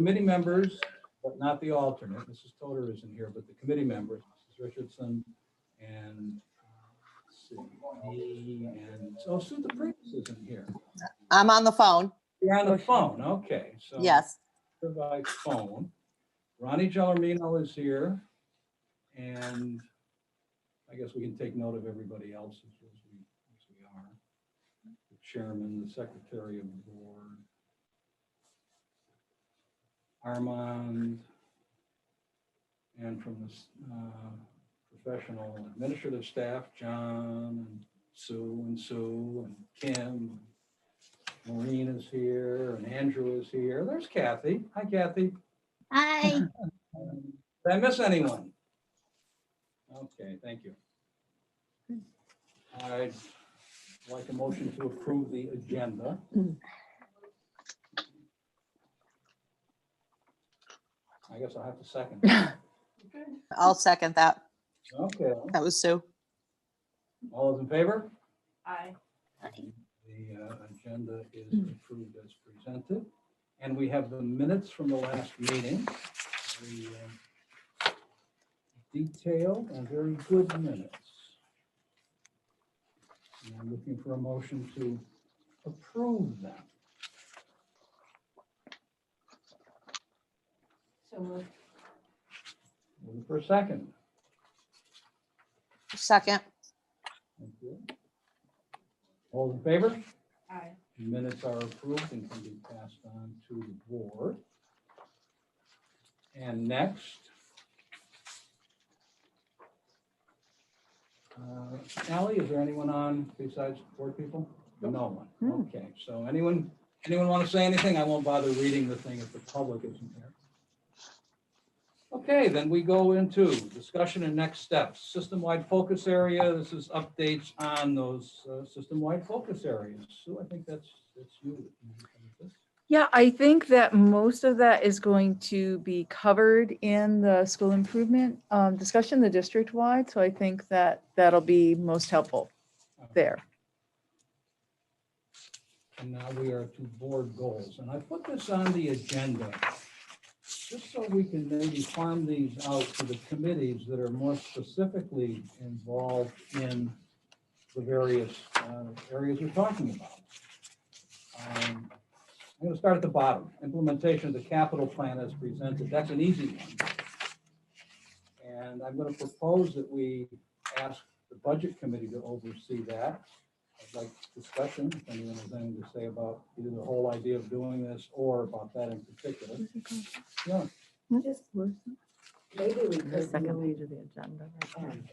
committee members, but not the alternate. Mrs. Toder isn't here, but the committee members, Mrs. Richardson and let's see, me and Sue the Priest isn't here. I'm on the phone. You're on the phone, okay. So Yes. by phone. Ronnie Gellermino is here, and I guess we can take note of everybody else as we are. The chairman, the secretary of the board, Armand, and from the professional administrative staff, John and Sue and Kim. Maureen is here and Andrew is here. There's Kathy. Hi, Kathy. Hi. Did I miss anyone? Okay, thank you. I'd like a motion to approve the agenda. I guess I'll have to second. I'll second that. Okay, That was Sue. all those in favor? Aye. The agenda is approved as presented. And we have the minutes from the last meeting. Very detailed and very good minutes. And I'm looking for a motion to approve them. So moved. Looking for a second. Second. Thank you. All those in favor? Aye. Minutes are approved and can be passed on to the board. And next, Ally, is there anyone on besides board people? No one. Okay, so anyone want to say anything? I won't bother reading the thing if the public isn't there. Okay, then we go into discussion and next steps. System-wide focus area. This is updates on those system-wide focus areas. Sue, I think that's you. Yeah, I think that most of that is going to be covered in the school improvement discussion, the district-wide. So I think that that'll be most helpful there. And now we are to board goals. And I put this on the agenda just so we can maybe farm these out to the committees that are more specifically involved in the various areas we're talking about. I'm going to start at the bottom. Implementation of the capital plan as presented. That's an easy one. And I'm going to propose that we ask the budget committee to oversee that. I'd like discussion, if anyone has anything to say about either the whole idea of doing this or about that in particular. Yeah. Just maybe we The could second move page of the agenda.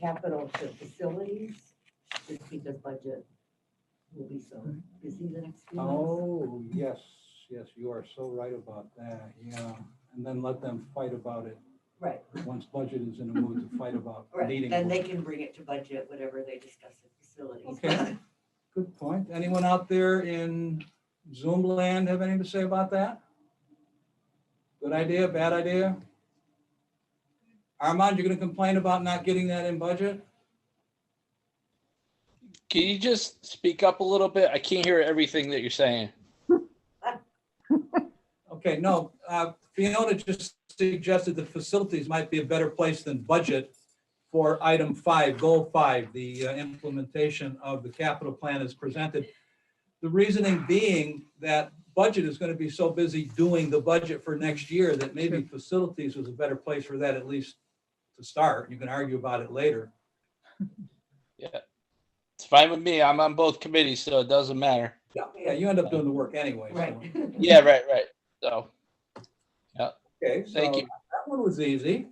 capital to facilities, just because budget will be so busy the next few months. Oh, yes, you are so right about that, yeah. And then let them fight about it Right, once budget is in a mood to fight about right. needing. Then they can bring it to budget, whatever they discuss at facilities. Okay, good point. Anyone out there in Zoom land have anything to say about that? Good idea, bad idea? Armand, you're gonna complain about not getting that in budget? Can you just speak up a little bit? I can't hear everything that you're saying. Okay, no, Fiona just suggested the facilities might be a better place than budget for item 5, goal 5, the implementation of the capital plan as presented. The reasoning being that budget is going to be so busy doing the budget for next year that maybe facilities was a better place for that, at least to start. You can argue about it later. Yeah, it's fine with me. I'm on both committees, so it doesn't matter. Yeah, you end up doing the work anyway. so. Right. Yeah, right. So, Okay, so Thank you. that one was easy.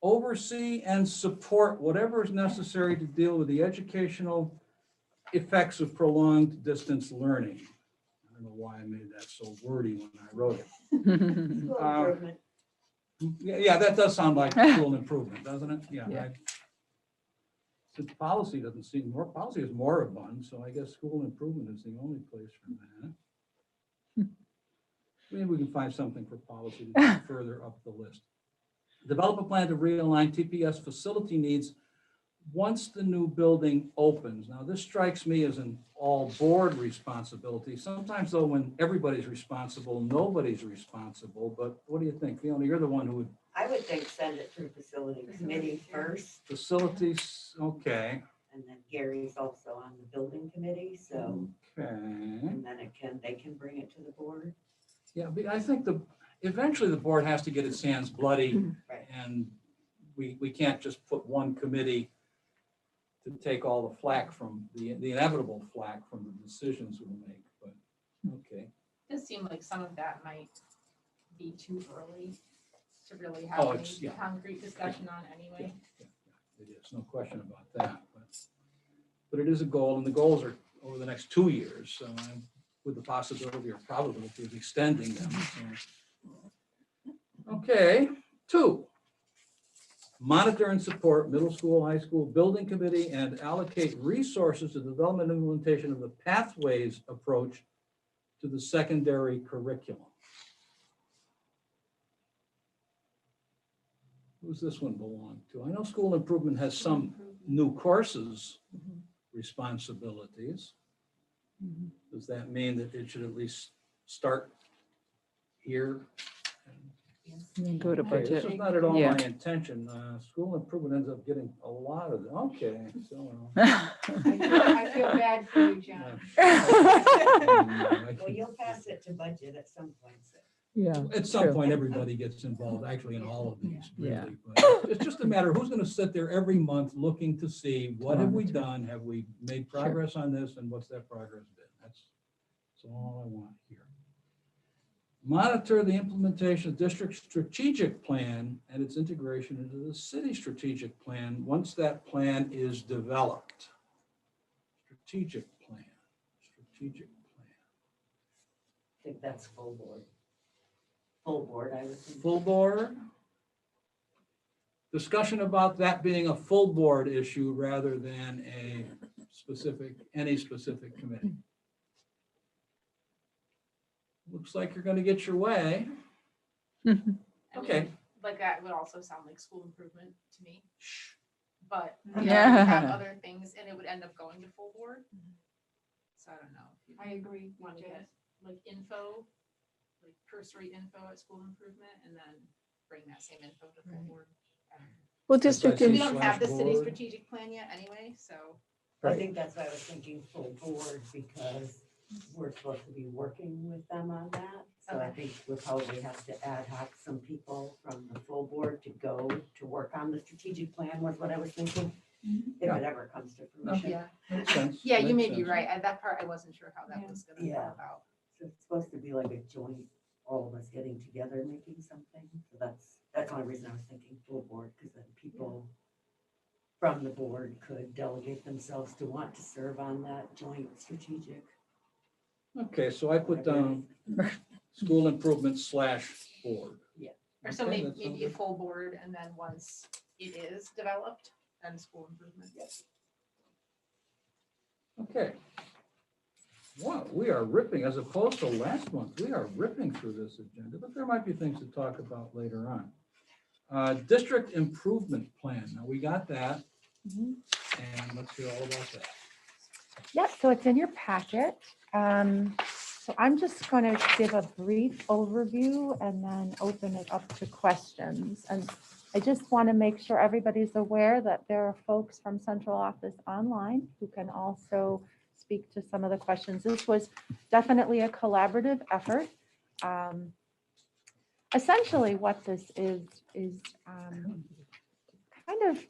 Oversee and support whatever is necessary to deal with the educational effects of prolonged distance learning. I don't know why I made that so wordy when I wrote it. School improvement. Yeah, that does sound like school improvement, doesn't it? Yeah. Yeah. Since policy doesn't seem more, policy is moribund, so I guess school improvement is the only place for that. Maybe we can find something for policy to go further up the list. Develop a plan to realign TPS facility needs once the new building opens, now this strikes me as an all board responsibility. Sometimes though, when everybody's responsible, nobody's responsible. But what do you think, Fiona? You're the one who would I would think send it through facility committee first, facilities, okay, and then Gary's also on the building committee, so, okay. and then they can bring it to the board. Yeah, but I think eventually the board has to get its hands bloody, Right. and we can't just put one committee to take all the flack from, the inevitable flack from the decisions we make, but, okay. Does seem like some of that might be too early to really Oh, have it's- any yeah. concrete discussion on anyway. It is, no question about that, but it is a goal, and the goals are over the next 2 years, so I'm with the possibility or probability of extending them. So. Okay, 2, monitor and support middle school, high school building committee and allocate resources to development and implementation of the pathways approach to the secondary curriculum. Who's this one belong to? I know school improvement has some new courses responsibilities. Does that mean that it should at least start here? And then go to Okay, this budget. is not at all Yeah. my intention. School improvement ends up getting a lot of, okay, so. I feel bad for you, John. Well, you'll pass it to budget at some point, so. Yeah. At some true. point, everybody gets involved, actually, in all of these, Yeah. really. But it's just a matter of who's gonna sit there every month looking to see, what have we Monitor. done? Have we made progress on this? And what's that progress been? That's all I want here. Monitor the implementation of district strategic plan and its integration into the city strategic plan once that plan is developed. Strategic plan. I think that's full board. Full board, I would think. Full board. Discussion about that being a full board issue rather than any specific committee. Looks like you're gonna get your way. I mean, Okay. Like that would also sound like school improvement to me, but we already Yeah. have other things and it would end up going to full board. So I don't know. if you I agree. Want to get like info, like cursory info at school improvement and then bring that same info to full board. I don't know. Well, district, That's We Slash don't have the city board. strategic plan yet anyway, so. I think that's why I was thinking full board, because we're supposed to be working with them on that. So I think we'll probably have to ad hoc some people from the full board to go to work on the strategic plan was what I was thinking. If it ever comes to fruition. Yeah, Makes sense. yeah, you may Makes be sense. right. That part, I wasn't sure how that Yeah. was gonna come Yeah. about. So it's supposed to be like a joint, all of us getting together and making something. So that's the only reason I was thinking full board, because then people from the board could delegate themselves to want to serve on that joint strategic. Okay, so I put down school improvement / board. Or so Okay, maybe, that sounds maybe a good. full board and then once it is developed, then school improvement. Okay. Wow, we are ripping, as opposed to last month, we are ripping through this agenda, but there might be things to talk about later on. District improvement plan, now we got that, Mhm. and let's hear all about that. Yep, so it's in your packet. So I'm just going to give a brief overview and then open it up to questions. And I just want to make sure everybody's aware that there are folks from central office online who can also speak to some of the questions. This was definitely a collaborative effort. Essentially what this is kind of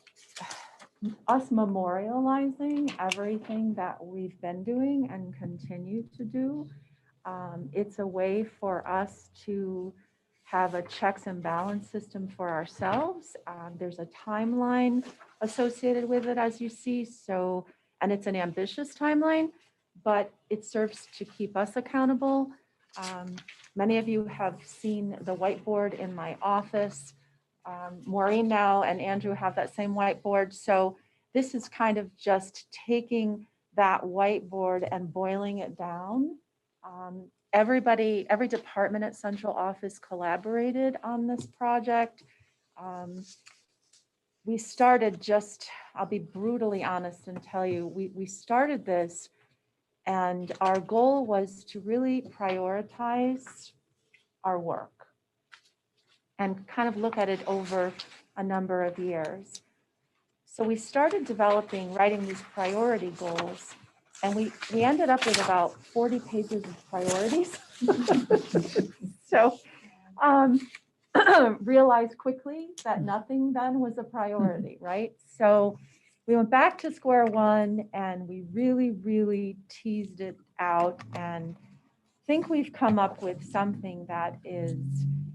us memorializing everything that we've been doing and continue to do. It's a way for us to have a checks and balance system for ourselves. There's a timeline associated with it, as you see. So, and it's an ambitious timeline, but it serves to keep us accountable. Many of you have seen the whiteboard in my office. Maureen now and Andrew have that same whiteboard. So this is kind of just taking that whiteboard and boiling it down. Everybody, every department at central office collaborated on this project. we started just, I'll be brutally honest and tell you, we started this and our goal was to really prioritize our work and kind of look at it over a number of years. So we started writing these priority goals, and we ended up with about 40 pages of priorities. So realized quickly that nothing then was a priority, right? So we went back to square one and we really, really teased it out and think we've come up with something that is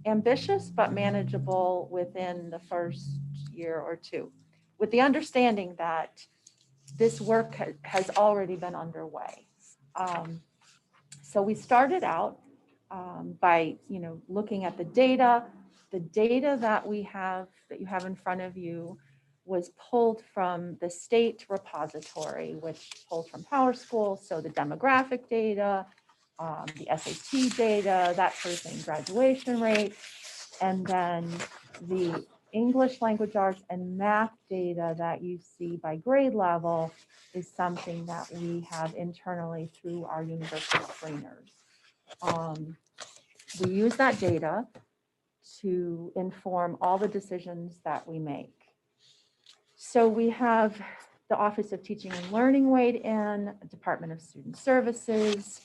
ambitious but manageable within the first year or two, with the understanding that this work has already been underway. So we started out by looking at the data. The data that we have, that you have in front of you, was pulled from the state repository, which pulled from PowerSchool. So the demographic data, the SAT data, that sort of thing, graduation rate, and then the English, language arts, and math data that you see by grade level is something that we have internally through our universal screeners. We use that data to inform all the decisions that we make. So we have the Office of Teaching and Learning weighed in, Department of Student Services,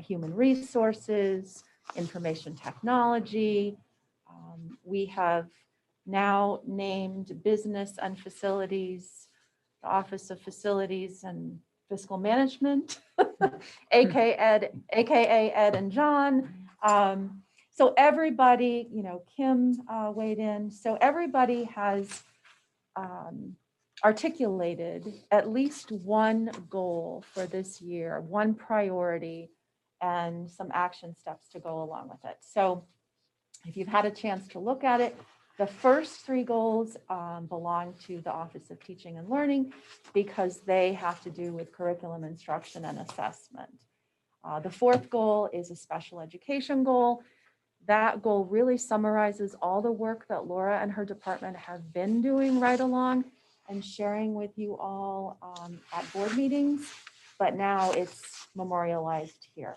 Human Resources, Information Technology. We have now named Business and Facilities, the Office of Facilities and Fiscal Management, AKA Ed and John. So everybody, Kim weighed in. So everybody has articulated at least one goal for this year, one priority, and some action steps to go along with it. So if you've had a chance to look at it, the first three goals belong to the Office of Teaching and Learning because they have to do with curriculum instruction and assessment. The fourth goal is a special education goal. That goal really summarizes all the work that Laura and her department have been doing right along and sharing with you all at board meetings, but now it's memorialized here.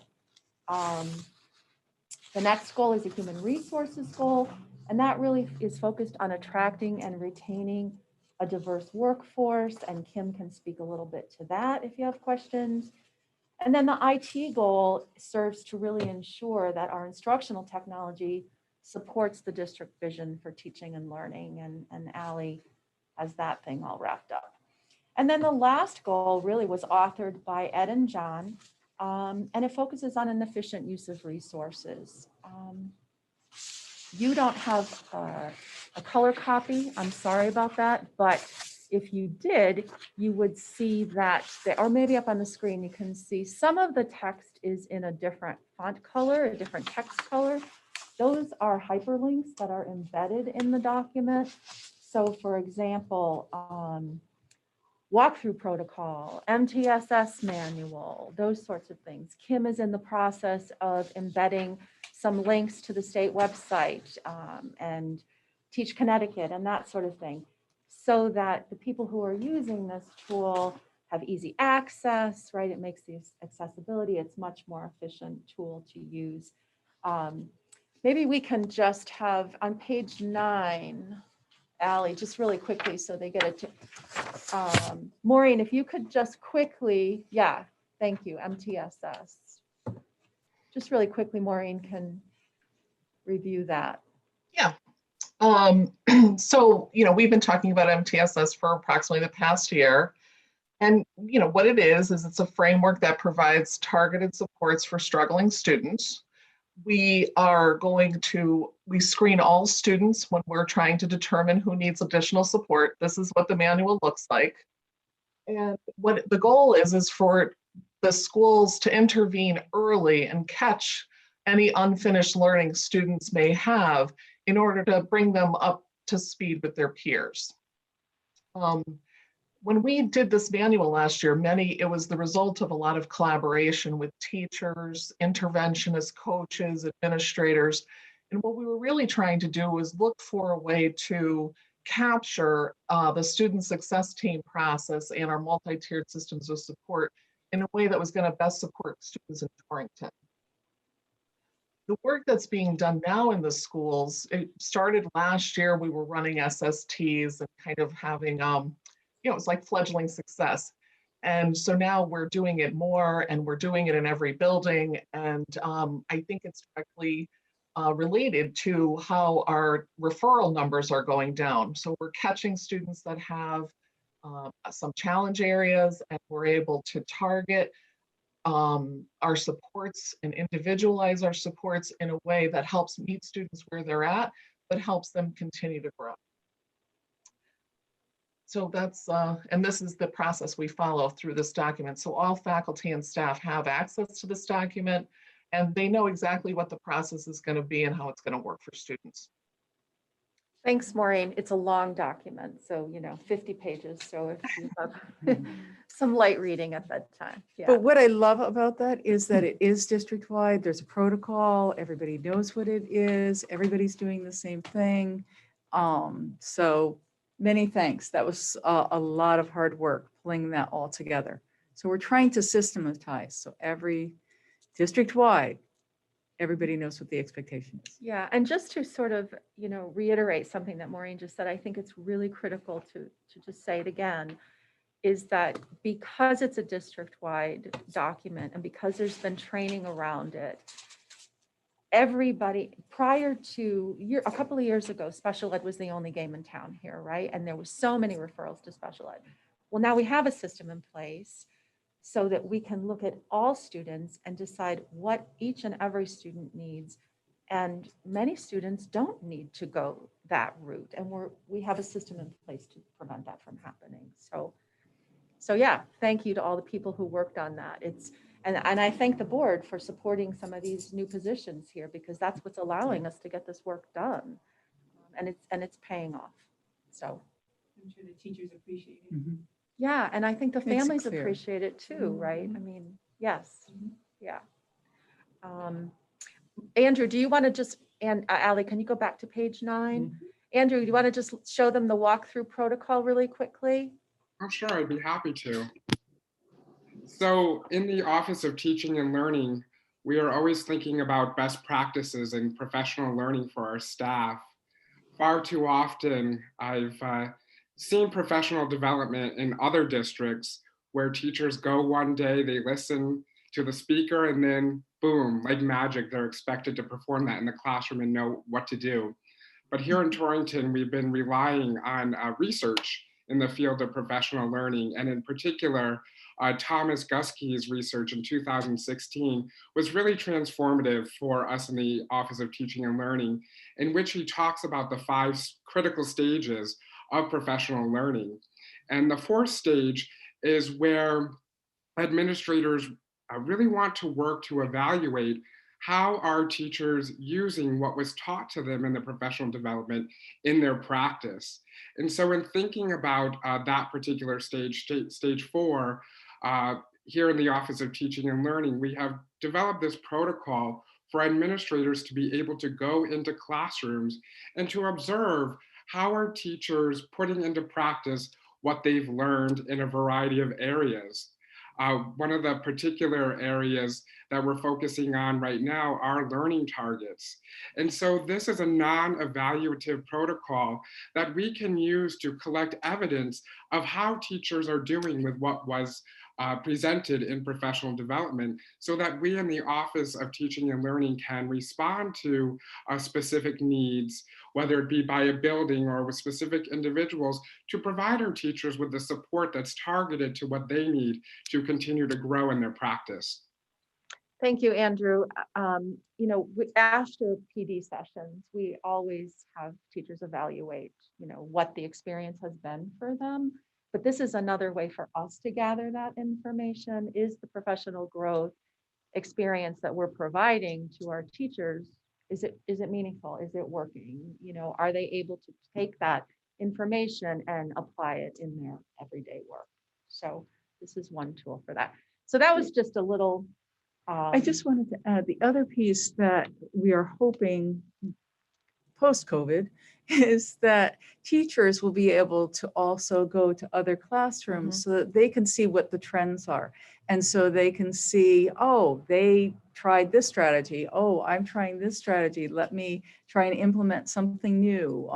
The next goal is a human resources goal, and that really is focused on attracting and retaining a diverse workforce, and Kim can speak a little bit to that if you have questions. And then the IT goal serves to really ensure that our instructional technology supports the district vision for teaching and learning, and Allie has that thing all wrapped up. And then the last goal really was authored by Ed and John, and it focuses on an efficient use of resources. You don't have a color copy, I'm sorry about that, but if you did, you would see that, or maybe up on the screen, you can see some of the text is in a different font color, a different text color. Those are hyperlinks that are embedded in the document. So for example, walkthrough protocol, MTSS manual, those sorts of things. Kim is in the process of embedding some links to the state website and Teach Connecticut and that sort of thing, so that the people who are using this tool have easy access, right? It makes the accessibility, it's much more efficient tool to use. Maybe we can just have on page 9, Allie, just really quickly so they get it to, Maureen, if you could just quickly, yeah, thank you, MTSS. Just really quickly, Maureen can review that. Yeah. So, we've been talking about MTSS for approximately the past year. And, what it is it's a framework that provides targeted supports for struggling students. We screen all students when we're trying to determine who needs additional support. This is what the manual looks like. And what the goal is for the schools to intervene early and catch any unfinished learning students may have in order to bring them up to speed with their peers. When we did this manual last year, it was the result of a lot of collaboration with teachers, interventionists, coaches, administrators. And what we were really trying to do was look for a way to capture the student success team process and our multi-tiered systems of support in a way that was going to best support students in Torrington. The work that's being done now in the schools, it started last year. We were running SSTs and kind of having, it was like fledgling success. And so now we're doing it more, and we're doing it in every building. And I think it's directly related to how our referral numbers are going down. So we're catching students that have some challenge areas, and we're able to target our supports and individualize our supports in a way that helps meet students where they're at, but helps them continue to grow. So that's, and this is the process we follow through this document. So all faculty and staff have access to this document, and they know exactly what the process is going to be and how it's going to work for students. Thanks, Maureen. It's a long document, so, 50 pages. So if you have some light reading at bedtime. Yeah. But what I love about that is that it is district-wide. There's a protocol. Everybody knows what it is. Everybody's doing the same thing. So many thanks. That was a lot of hard work pulling that all together. So we're trying to systematize. So every district-wide, everybody knows what the expectation is. Yeah, and just to sort of, reiterate something that Maureen just said, I think it's really critical to just say it again, is that because it's a district-wide document and because there's been training around it, everybody, prior to a couple of years ago, special ed was the only game in town here, right? And there was so many referrals to special ed. Well, now we have a system in place so that we can look at all students and decide what each and every student needs. And many students don't need to go that route. And we have a system in place to prevent that from happening. So yeah, thank you to all the people who worked on that. And I thank the board for supporting some of these new positions here, because that's what's allowing us to get this work done. And it's paying off. So I'm sure the teachers appreciate it. yeah, and I think the Makes it families clear. appreciate it too, right? I mean, yes, yeah. Andrew, do you want to just, and Ally, can you go back to page 9? Andrew, do you want to just show them the walkthrough protocol really quickly? Oh, sure, I'd be happy to. So in the Office of Teaching and Learning, we are always thinking about best practices and professional learning for our staff. Far too often, I've seen professional development in other districts where teachers go one day, they listen to the speaker, and then boom, like magic, they're expected to perform that in the classroom and know what to do. But here in Torrington, we've been relying on research in the field of professional learning, and in particular, Thomas Guskey's research in 2016 was really transformative for us in the Office of Teaching and Learning, in which he talks about the 5 critical stages of professional learning. And the 4th stage is where administrators really want to work to evaluate how are teachers using what was taught to them in the professional development in their practice. And so in thinking about that particular stage 4, here in the Office of Teaching and Learning, we have developed this protocol for administrators to be able to go into classrooms and to observe how are teachers putting into practice what they've learned in a variety of areas. One of the particular areas that we're focusing on right now are learning targets. And so this is a non-evaluative protocol that we can use to collect evidence of how teachers are doing with what was presented in professional development, so that we in the Office of Teaching and Learning can respond to specific needs, whether it be by a building or with specific individuals, to provide our teachers with the support that's targeted to what they need to continue to grow in their practice. Thank you, Andrew. After PD sessions, we always have teachers evaluate, what the experience has been for them. But this is another way for us to gather that information. Is the professional growth experience that we're providing to our teachers, is it meaningful? Is it working? Are they able to take that information and apply it in their everyday work? So this is one tool for that. So that was just a little. I just wanted to add the other piece that we are hoping post-COVID, is that teachers will be able to also go to other classrooms so that they can see what the trends are. And so they can see, oh, they tried this strategy. Oh, I'm trying this strategy. Let me try and implement something new.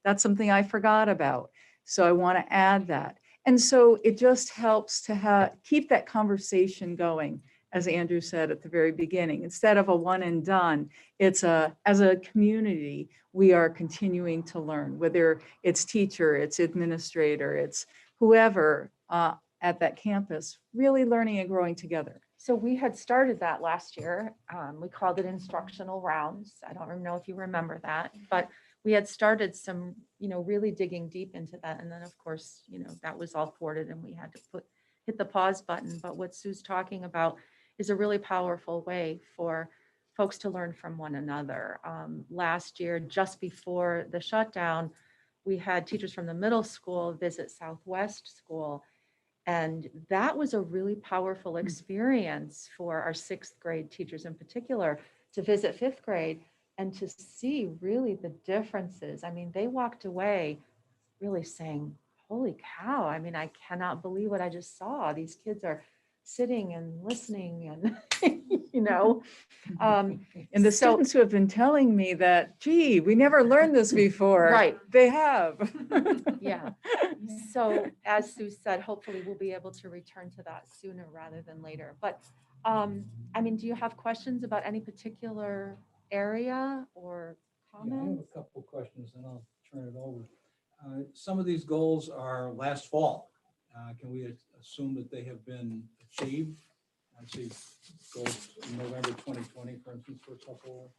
That's something I forgot about. So I want to add that. And so it just helps to keep that conversation going, as Andrew said at the very beginning. Instead of a one and done, it's as a community, we are continuing to learn, whether it's teacher, it's administrator, it's whoever at that campus, really learning and growing together. So we had started that last year. We called it instructional rounds. I don't know if you remember that, but we had started some, really digging deep into that. And then of course, that was all thwarted and we had to hit the pause button. But what Sue's talking about is a really powerful way for folks to learn from one another. Last year, just before the shutdown, we had teachers from the middle school visit Southwest School. And that was a really powerful experience for our 6th grade teachers in particular to visit 5th grade and to see really the differences. I mean, they walked away really saying, holy cow, I mean, I cannot believe what I just saw. These kids are sitting and listening and, And the so- students who have been telling me that, gee, we never learned this before. Right. They have. Yeah. So as Sue said, hopefully we'll be able to return to that sooner rather than later. But do you have questions about any particular area or Yeah, I have comments? a couple questions and I'll turn it over. Some of these goals are last fall. Can we assume that they have been achieved? I see goals in November 2020, for instance, for a couple.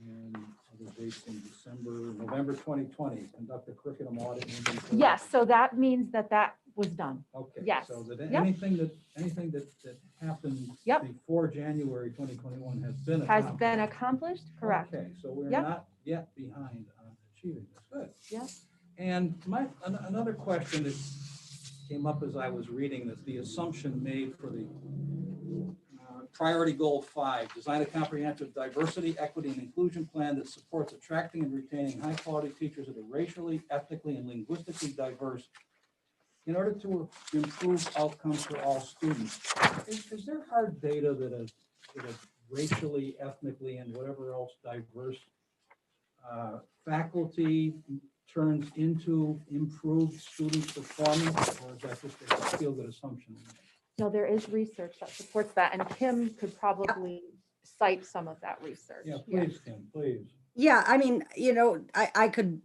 And other dates in December, November 2020, conduct a curriculum audit. and inventory. Yes, so that means that was done. Okay. Yes. So that Yep. anything that happened Yep. before January 2021 has been Has accomplished. been accomplished, correct? Okay, so we're Yep. not yet behind on achieving this. Good. Yep. And another question that came up as I was reading this, the assumption made for the priority goal 5, design a comprehensive diversity, equity, and inclusion plan that supports attracting and retaining high-quality teachers that are racially, ethnically, and linguistically diverse in order to improve outcomes for all students. Is there hard data that a racially, ethnically, and whatever else diverse faculty turns into improved student performance, or is that just a feel-good assumption? No, there is research that supports that, and Kim could probably cite some of that research. Yeah, please, Kim, please. Yeah, I could,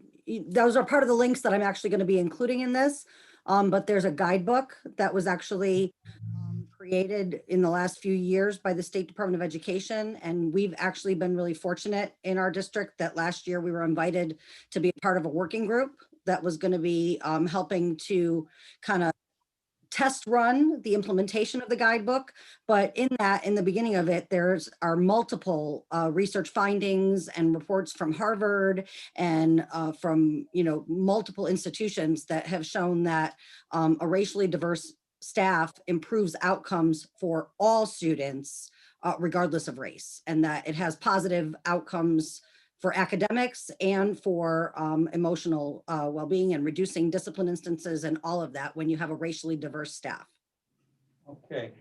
those are part of the links that I'm actually going to be including in this. But there's a guidebook that was actually created in the last few years by the State Department of Education. And we've actually been really fortunate in our district that last year we were invited to be a part of a working group that was going to be helping to kind of test run the implementation of the guidebook. But in the beginning of it, are multiple research findings and reports from Harvard and from multiple institutions that have shown that a racially diverse staff improves outcomes for all students regardless of race, and that it has positive outcomes for academics and for emotional well-being and reducing discipline instances and all of that when you have a racially diverse staff. Okay,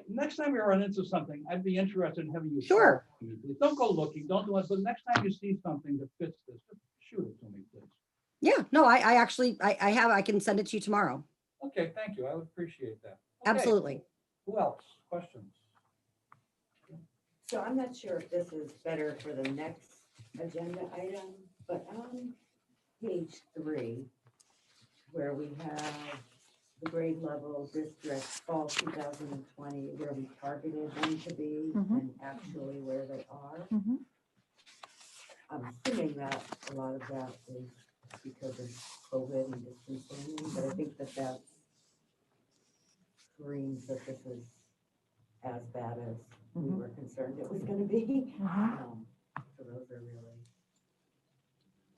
next time we run into something, I'd be interested in having you. Sure. call me, please. Don't go looking, don't do it, but next time you see something that fits this, just shoot it to me, please. Yeah, no, I can send it to you tomorrow. Okay, thank you, I would appreciate that. Okay, Absolutely. who else? Questions? So I'm not sure if this is better for the next agenda item, but on page 3, where we have the grade level district fall 2020, where we targeted them to be and actually where they are. I'm assuming that a lot of that is because of COVID and distance learning, but I think that screams that this is as bad as we were concerned it was gonna be. So those are really,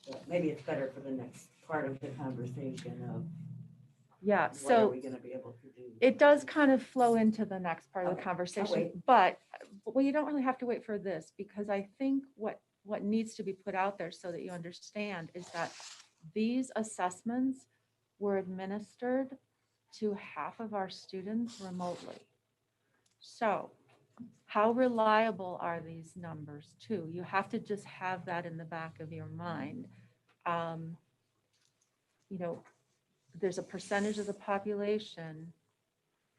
but maybe it's better for the next part of the conversation of Yeah, what are so we gonna be able to do? it does kind of flow into the next part of the Okay, I'll conversation, wait. but, well, you don't really have to wait for this, because I think what what needs to be put out there so that you understand is that these assessments were administered to half of our students remotely. So how reliable are these numbers too? You have to just have that in the back of your mind. You know, there's a percentage of the population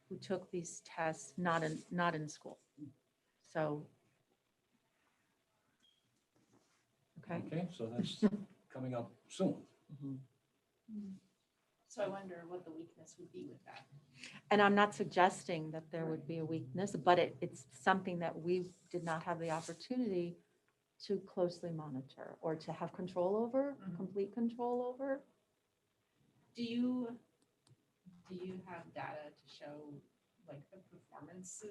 who took these tests not in school. So, okay. Okay, so that's coming up soon. So I wonder what the weakness would be with that. And I'm not suggesting that there would be a weakness, but it's something that we did not have the opportunity to closely monitor or to have control over, Mhm. complete control over. Do you have data to show like the performance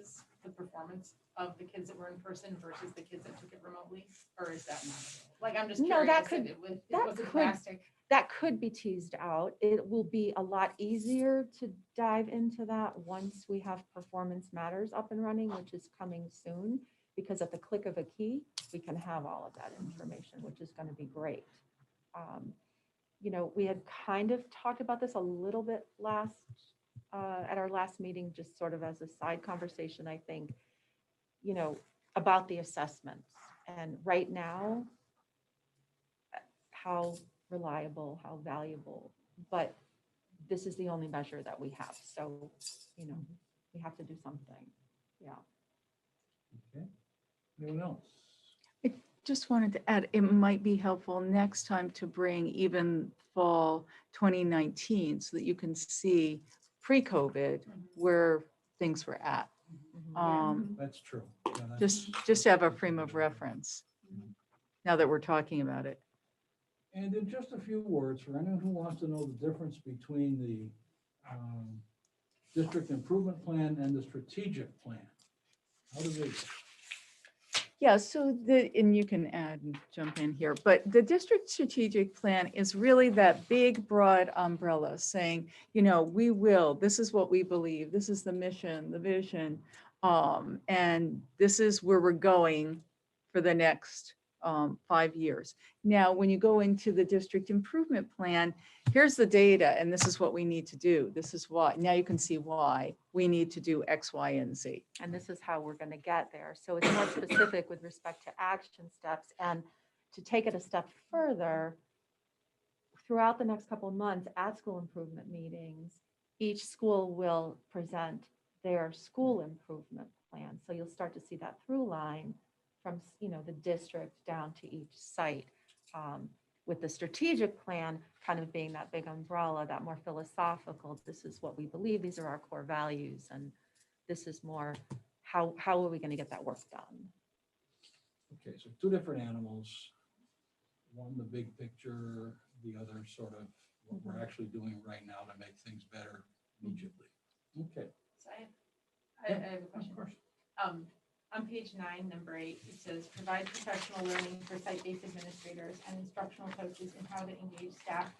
of the kids that were in person versus the kids that took it remotely? Or is that not? Like, I'm just No, curious. that if could- it was, that it wasn't could- plastic. That could be teased out. It will be a lot easier to dive into that once we have Performance Matters up and running, which is coming soon. Because at the click of a key, we can have all of that information, which is going to be great. You know, we had kind of talked about this a little bit at our last meeting, just sort of as a side conversation, I think, you know, about the assessments. And right now, how reliable, how valuable, but this is the only measure that we have. So, you know, we have to do something. Yeah. Okay, anyone else? Just wanted to add, it might be helpful next time to bring even fall 2019 so that you can see pre-COVID where things were at. That's true. Yeah, that's- Just have a frame of reference now that we're talking about it. And in just a few words, for anyone who wants to know the difference between the district improvement plan and the strategic plan, how do they? Yeah, so and you can add and jump in here, but the district strategic plan is really that big, broad umbrella saying, you know, this is what we believe, this is the mission, the vision, and this is where we're going for the next 5 years. Now, when you go into the district improvement plan, here's the data, and this is what we need to do. This is why. Now you can see why we need to do X, Y, and Z. And this is how we're going to get there. So it's more specific with respect to action steps. And to take it a step further, throughout the next couple of months at school improvement meetings, each school will present their school improvement plan. So you'll start to see that through line from, you know, the district down to each site. With the strategic plan kind of being that big umbrella, that more philosophical, this is what we believe, these are our core values, and this is more, how are we going to get that work done? Okay, so two different animals. One, the big picture, the other sort of what we're actually doing right now to make things better immediately. Okay. So I have a question. Of course. On page 9, number 8, it says provide professional learning for site-based administrators and instructional coaches in how to engage staff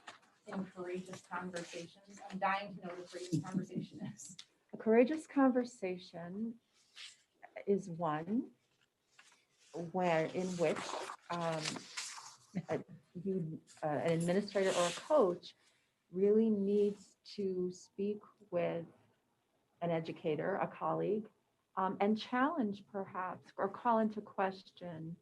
in courageous conversations. I'm dying to know what a courageous conversation is. A courageous conversation is one in which an administrator or a coach really needs to speak with an educator, a colleague, and challenge perhaps or call into question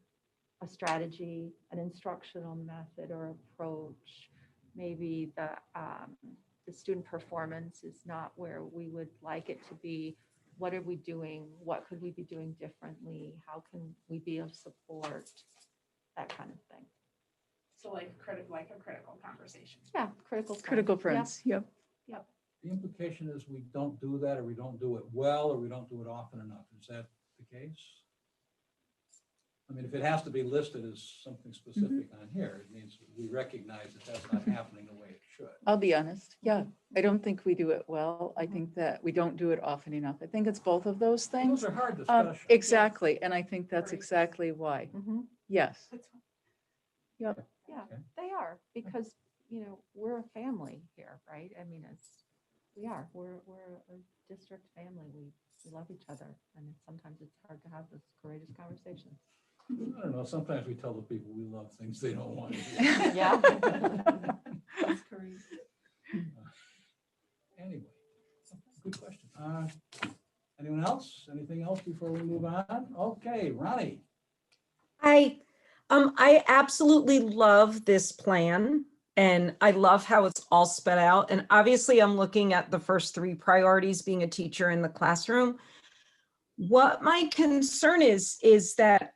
a strategy, an instructional method or approach. Maybe the student performance is not where we would like it to be. What are we doing? What could we be doing differently? How can we be of support? That kind of thing. So like a critical conversation. Yeah, critical. Critical Yep. friends, yep. The implication is we don't do that, or we don't do it well, or we don't do it often enough. Is that the case? I mean, if it has to be listed as something specific on here, it means we recognize that that's not happening the way it should. I'll be honest, yeah. I don't think we do it well. I think that we don't do it often enough. I think it's both of those things. Those are hard discussions. Exactly, and I think that's exactly why. Mhm. Yes. Yeah, Okay. they are, because, you know, we're a family here, right? I mean, we're a district family. We love each other, and sometimes it's hard to have this courageous conversation. I don't know, sometimes we tell the people we love things they don't want to hear. Yeah. That's crazy. Anyway, good question. Anyone else? Anything else before we move on? Okay, Ronnie. I absolutely love this plan and I love how it's all sped out. And obviously I'm looking at the first three priorities, being a teacher in the classroom. What my concern is that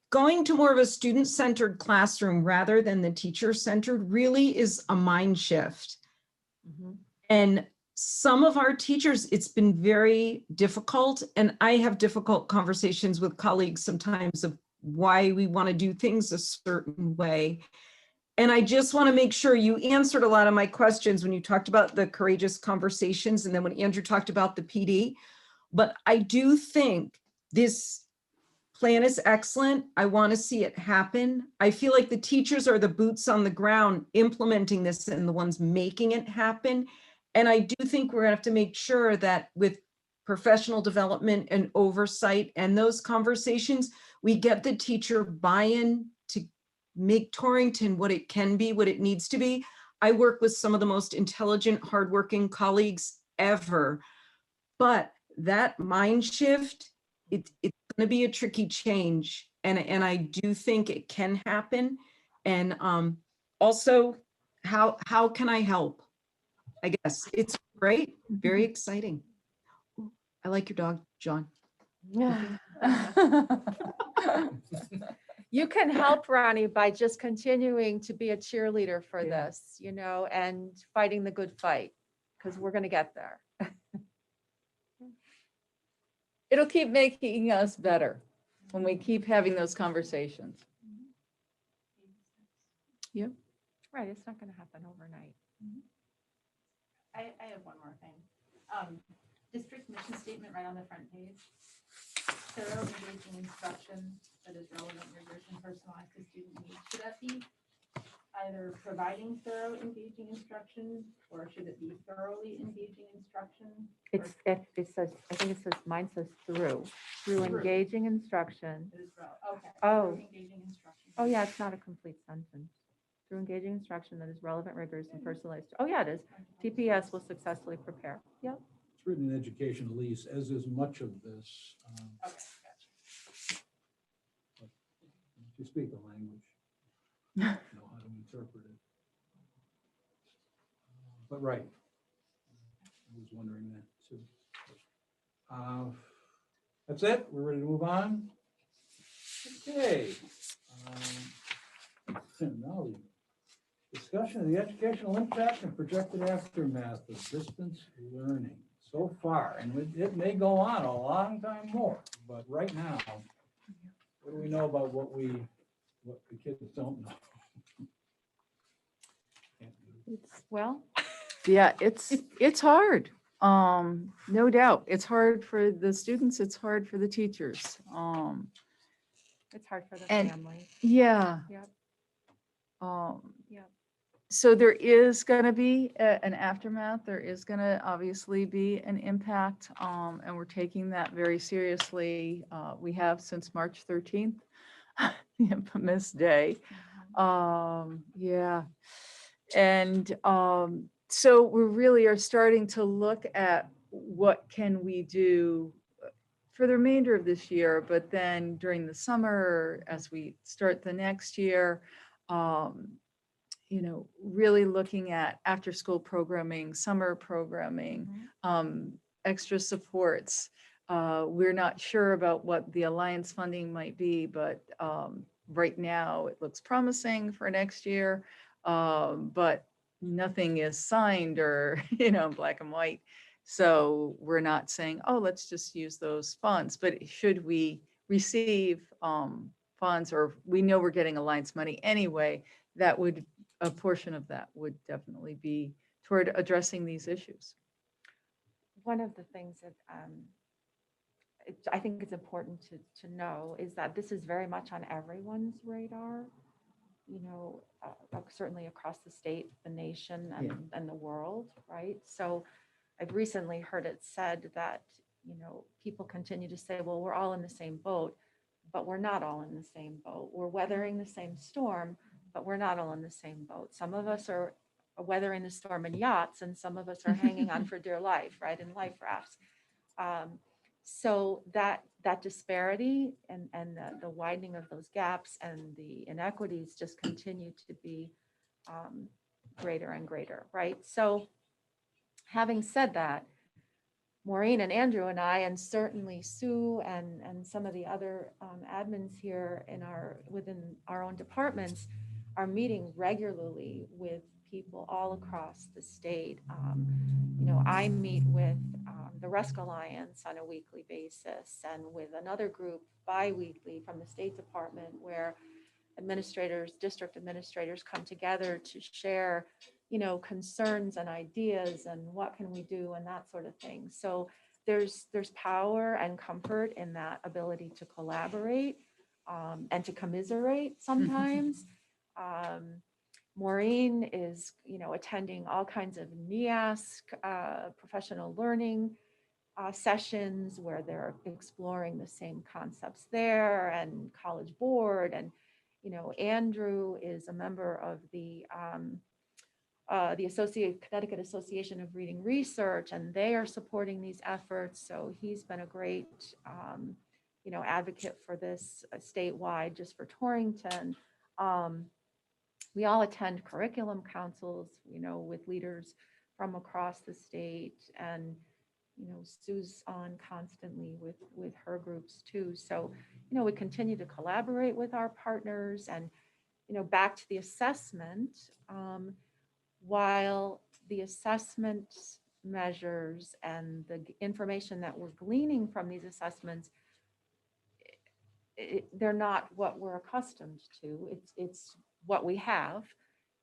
going to more of a student-centered classroom rather than the teacher-centered really is a mind shift. And some of our teachers, it's been very difficult. And I have difficult conversations with colleagues sometimes of why we want to do things a certain way. And I just want to make sure you answered a lot of my questions when you talked about the courageous conversations and then when Andrew talked about the PD. But I do think this plan is excellent. I want to see it happen. I feel like the teachers are the boots on the ground implementing this and the ones making it happen. And I do think we're going to have to make sure that with professional development and oversight and those conversations, we get the teacher buy-in to make Torrington what it can be, what it needs to be. I work with some of the most intelligent, hardworking colleagues ever, but that mind shift, it's going to be a tricky change. And I do think it can happen. And also, how can I help? I guess it's great, very exciting. Ooh, I like your dog, John. You can help, Ronnie, by just continuing to be a cheerleader for Yeah. this, you know, and fighting the good fight, because we're going to get there. It'll keep making us better when we keep having those conversations. Right, it's not going to happen overnight. I have one more thing. District mission statement right on the front page. Thorough engaging instruction that is relevant, rigorous, and personalized to student needs. Should that be either providing thorough engaging instruction, or should it be thoroughly engaging instruction? It says, I think it says, mine says through Through. engaging instruction. It is okay. Oh. Through engaging instruction. Oh, yeah, it's not a complete sentence. Through engaging instruction that is relevant, rigorous, and personalized. Oh, yeah, it is. TPS will successfully prepare. Yep. It's written in education lease, as is much of this. Okay, gotcha. If you speak the language, you know how to interpret it. But right. I was wondering that too. That's it. We're ready to move on. Okay. Now the discussion of the educational impact and projected aftermath of distance learning so far, and it may go on a long time more, but right now, what do we know about what the kids don't know? Well, Yeah, it's hard. No doubt. It's hard for the students. It's hard for the teachers. it's hard for the And- family. Yeah. Yep. Yep. So there is going to be an aftermath. There is going to obviously be an impact, and we're taking that very seriously. We have since March 13th, the infamous day. Yeah. And so we really are starting to look at what can we do for the remainder of this year, but then during the summer, as we start the next year, you know, really looking at after-school programming, summer programming, extra supports. We're not sure about what the Alliance funding might be, but right now it looks promising for next year, but nothing is signed or, you know, black and white. So we're not saying, oh, let's just use those funds. But should we receive funds, or we know we're getting Alliance money anyway, that would, a portion of that would definitely be toward addressing these issues. One of the things that I think it's important to know is that this is very much on everyone's radar, you know, certainly across the state, the nation, and the world, right? So I've recently heard it said that, you know, people continue to say, well, we're all in the same boat. but we're not all in the same boat. We're weathering the same storm, but we're not all in the same boat. Some of us are weathering the storm in yachts, and some of us are hanging on for dear life, right, in life rafts. So that disparity and the widening of those gaps and the inequities just continue to be greater and greater, right? So having said that, Maureen and Andrew and I, and certainly Sue and some of the other admins here within our own departments, are meeting regularly with people all across the state. You know, I meet with the Rusk Alliance on a weekly basis, and with another group bi-weekly from the State Department, where district administrators come together to share, you know, concerns and ideas and what can we do and that sort of thing. So there's power and comfort in that ability to collaborate and to commiserate sometimes. Maureen is, you know, attending all kinds of NEASC professional learning sessions where they're exploring the same concepts there, and College Board. And you know, Andrew is a member of the Connecticut Association of Reading Research, and they are supporting these efforts. So he's been a great, you know, advocate for this statewide, just for Torrington. We all attend curriculum councils, you know, with leaders from across the state, and you know, Sue's on constantly with her groups too. So, you know, we continue to collaborate with our partners. And, you know, back to the assessment, while the assessment measures and the information that we're gleaning from these assessments, they're not what we're accustomed to. It's what we have,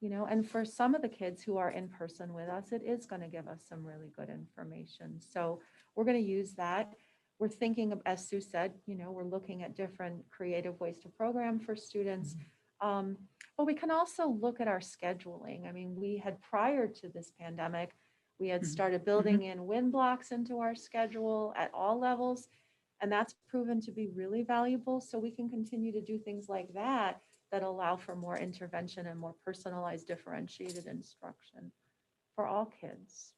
you know, and for some of the kids who are in person with us, it is going to give us some really good information. So we're going to use that. We're thinking of, as Sue said, you know, we're looking at different creative ways to program for students. But we can also look at our scheduling. I mean, we had, prior to this pandemic, we had started building in win blocks into our schedule at all levels. And that's proven to be really valuable. So we can continue to do things like that allow for more intervention and more personalized, differentiated instruction for all kids.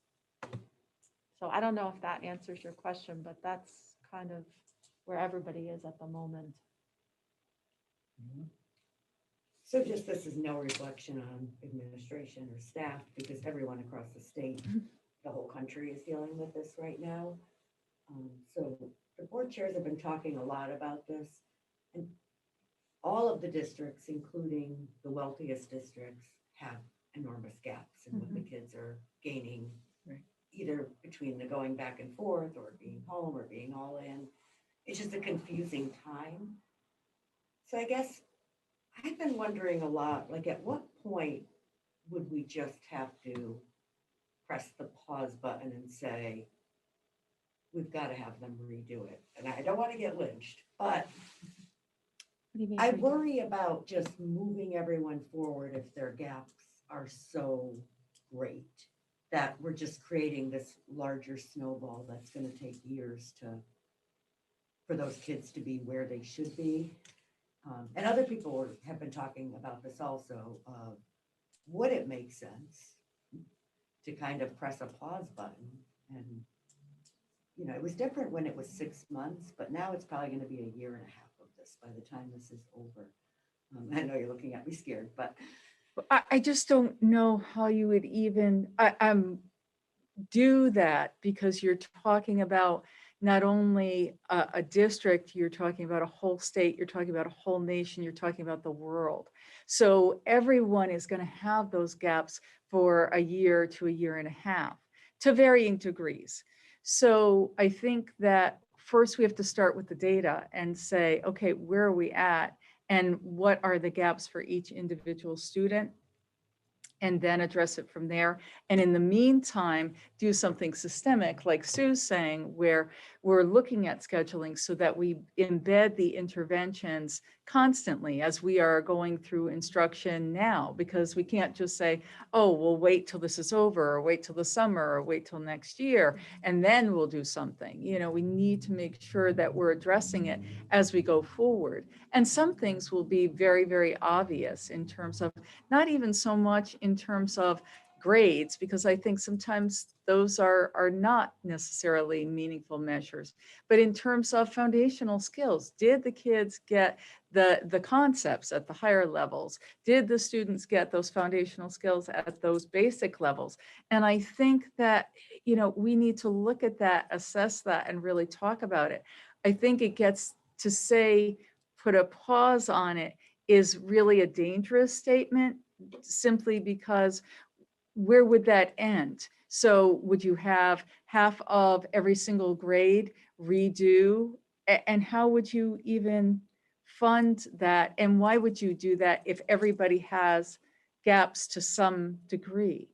So I don't know if that answers your question, but that's kind of where everybody is at the moment. So just, this is no reflection on administration or staff, because everyone across the state, the whole country is dealing with this right now. So the board chairs have been talking a lot about this, and all of the districts, including the wealthiest districts, have enormous gaps in what the kids are gaining, either between the going back and forth or being home or being all in. It's just a confusing time. So I guess I've been wondering a lot, like, at what point would we just have to press the pause button and say, we've got to have them redo it? And I don't want to get lynched, but I worry about just moving everyone forward if their gaps are so great that we're just creating this larger snowball that's going to take years for those kids to be where they should be. And other people have been talking about this also. Would it make sense to kind of press a pause button? And, you know, it was different when it was 6 months, but now it's probably going to be a year and a half of this by the time this is over. I know you're looking at me scared, but I just don't know how you would even do that, because you're talking about not only a district, you're talking about a whole state, you're talking about a whole nation, you're talking about the world. So everyone is going to have those gaps for a year to a year and a half to varying degrees. So I think that first we have to start with the data and say, okay, where are we at? And what are the gaps for each individual student? And then address it from there. And in the meantime, do something systemic, like Sue's saying, where we're looking at scheduling so that we embed the interventions constantly as we are going through instruction now, because we can't just say, oh, we'll wait till this is over, or wait till the summer, or wait till next year, and then we'll do something. You know, we need to make sure that we're addressing it as we go forward. And some things will be very, very obvious in terms of, not even so much in terms of grades, because I think sometimes those are not necessarily meaningful measures, but in terms of foundational skills. Did the kids get the concepts at the higher levels? Did the students get those foundational skills at those basic levels? And I think that, you know, we need to look at that, assess that, and really talk about it. I think it gets to say, put a pause on it is really a dangerous statement, simply because where would that end? So would you have half of every single grade redo? And how would you even fund that? And why would you do that if everybody has gaps to some degree?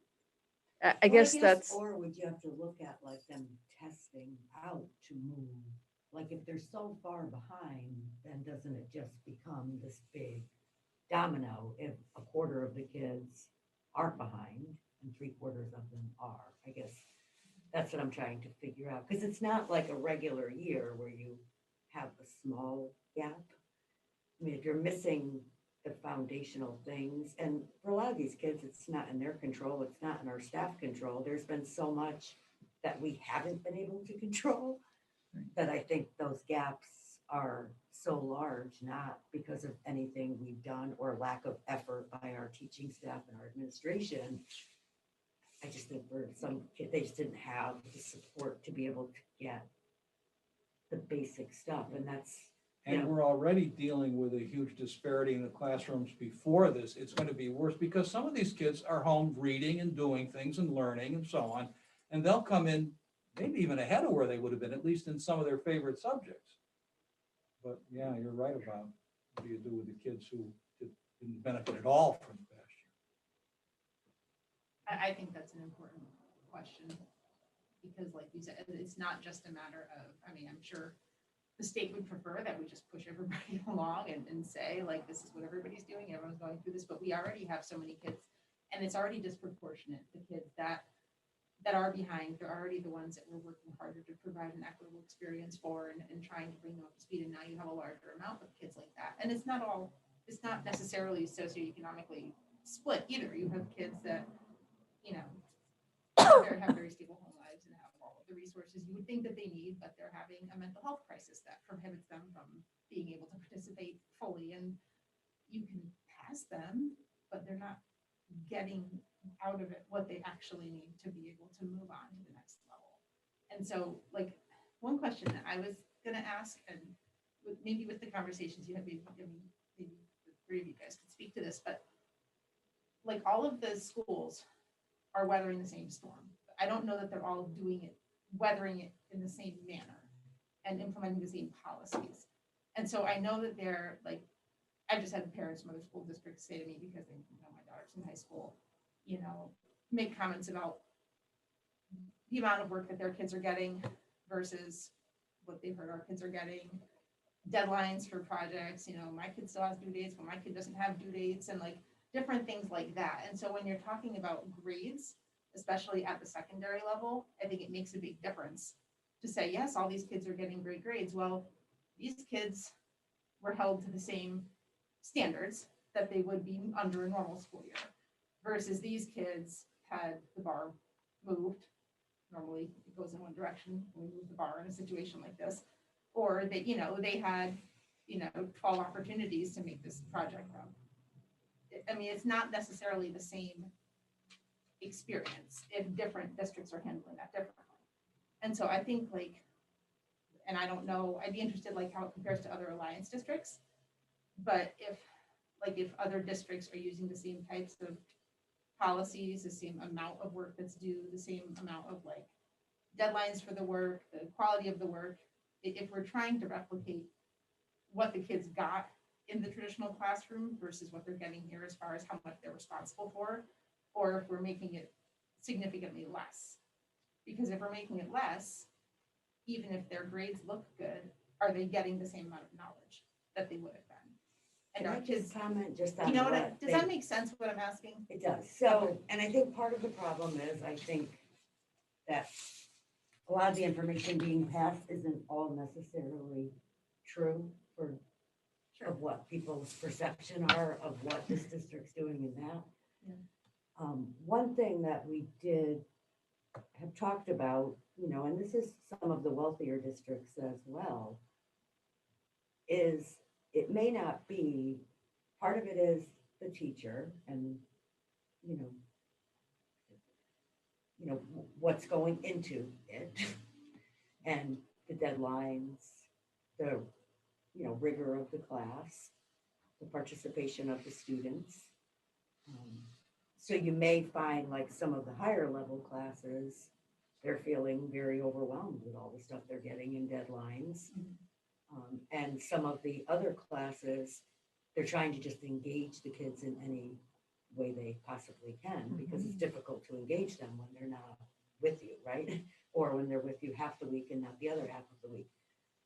I guess that's, Or would you have to look at like them testing out to move? Like if they're so far behind, then doesn't it just become this big domino if a quarter of the kids aren't behind and 3/4 of them are? I guess that's what I'm trying to figure out, because it's not like a regular year where you have a small gap. I mean, if you're missing the foundational things, and for a lot of these kids, it's not in their control, it's not in our staff control. There's been so much that we haven't been able to control that I think those gaps are so large, not because of anything we've done or lack of effort by our teaching staff and our administration. I just think for some kids, they just didn't have the support to be able to get the basic stuff, and that's, you And know, we're already dealing with a huge disparity in the classrooms before this. It's going to be worse because some of these kids are home reading and doing things and learning and so on. And they'll come in maybe even ahead of where they would have been, at least in some of their favorite subjects. But yeah, you're right about what do you do with the kids who didn't benefit at all from the past year. I think that's an important question, because like you said, it's not just a matter of, I mean, I'm sure the state would prefer that we just push everybody along and say, like, this is what everybody's doing, everyone's going through this, but we already have so many kids, and it's already disproportionate. The kids that are behind, they're already the ones that we're working harder to provide an equitable experience for and trying to bring them up to speed, and now you have a larger amount of kids like that. And it's not necessarily socioeconomically split either. You have kids that, you know, have very stable home lives and have all of the resources you would think that they need, but they're having a mental health crisis that prohibits them from being able to participate fully. And you can pass them, but they're not getting out of it what they actually need to be able to move on to the next level. And so, like, one question that I was gonna ask, and maybe with the conversations you have, maybe the three of you guys could speak to this, but like all of the schools are weathering the same storm. I don't know that they're all weathering it in the same manner and implementing the same policies. And so I know that they're like, I've just had parents from other school districts say to me, because they know my daughter's in high school, you know, make comments about the amount of work that their kids are getting versus what they've heard our kids are getting, deadlines for projects, you know, my kid still has due dates, but my kid doesn't have due dates, and like different things like that. And so when you're talking about grades, especially at the secondary level, I think it makes a big difference to say, yes, all these kids are getting great grades. Well, these kids were held to the same standards that they would be under a normal school year, versus these kids had the bar moved. Normally it goes in one direction when we move the bar in a situation like this, or they, you know, they had, you know, 12 opportunities to make this project run. I mean, it's not necessarily the same experience if different districts are handling that differently. And so I think, like, and I don't know, I'd be interested like how it compares to other alliance districts, but if other districts are using the same types of policies, the same amount of work that's due, the same amount of like deadlines for the work, the quality of the work, if we're trying to replicate what the kids got in the traditional classroom versus what they're getting here as far as how much they're responsible for, or if we're making it significantly less. Because if we're making it less, even if their grades look good, are they getting the same amount of knowledge that they would have been? And Can I our just kids, comment just on you know what, what does that make sense what I'm asking? It does. So, and I think part of the problem is, I think that a lot of the information being passed isn't all necessarily true for Sure. of what people's perception are of what this district's doing in that. Yeah. One thing that we did have talked about, you know, and this is some of the wealthier districts as well, is it may not be, part of it is the teacher and, you know, what's going into it and the deadlines, the, you know, rigor of the class, the participation of the students. So you may find like some of the higher level classes, they're feeling very overwhelmed with all the stuff they're getting in deadlines. And some of the other classes, they're trying to just engage the kids in any way they possibly can, because it's difficult to engage them when they're not with you, right? Or when they're with you half the week and not the other half of the week.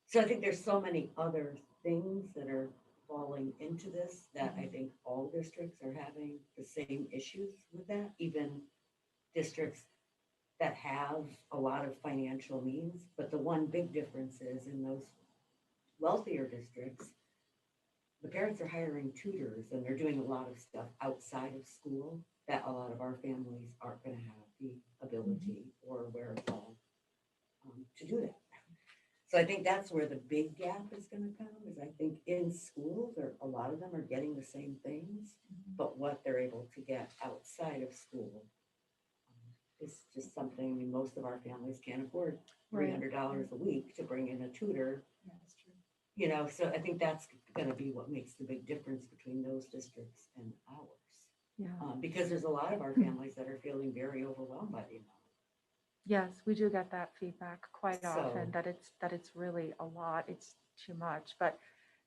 So I think there's so many other things that are falling into this that I think all districts are having the same issues with that, even districts that have a lot of financial means. But the one big difference is in those wealthier districts, the parents are hiring tutors and they're doing a lot of stuff outside of school that a lot of our families aren't going to have the ability or wherewithal to do that. So I think that's where the big gap is going to come, is I think in schools, a lot of them are getting the same things, but what they're able to get outside of school is just something, I mean, most of our families can't afford $300 a week to bring in a tutor. Yeah, that's true. You know, so I think that's going to be what makes the big difference between those districts and ours. Yeah. Because there's a lot of our families that are feeling very overwhelmed by the amount. Yes, we do get that feedback quite So- often, that it's really a lot, it's too much. But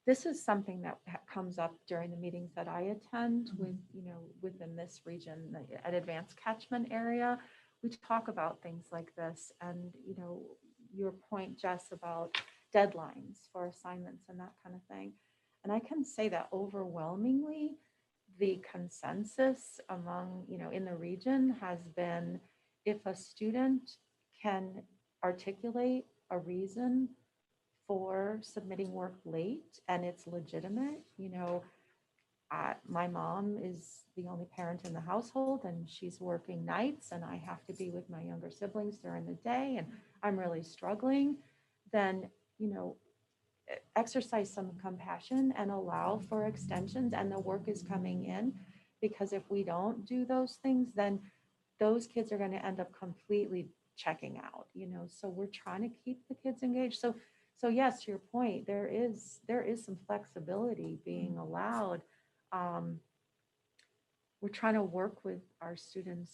this is something that comes up during the meetings that I attend with, you know, within this region, at advanced catchment area. We talk about things like this, and, you know, your point, Jess, about deadlines for assignments and that kind of thing. And I can say that overwhelmingly, the consensus among, you know, in the region has been, if a student can articulate a reason for submitting work late and it's legitimate, you know, my mom is the only parent in the household and she's working nights and I have to be with my younger siblings during the day and I'm really struggling, then, you know, exercise some compassion and allow for extensions, and the work is coming in. Because if we don't do those things, then those kids are going to end up completely checking out, you know. So we're trying to keep the kids engaged. So yes, to your point, there is some flexibility being allowed. We're trying to work with our students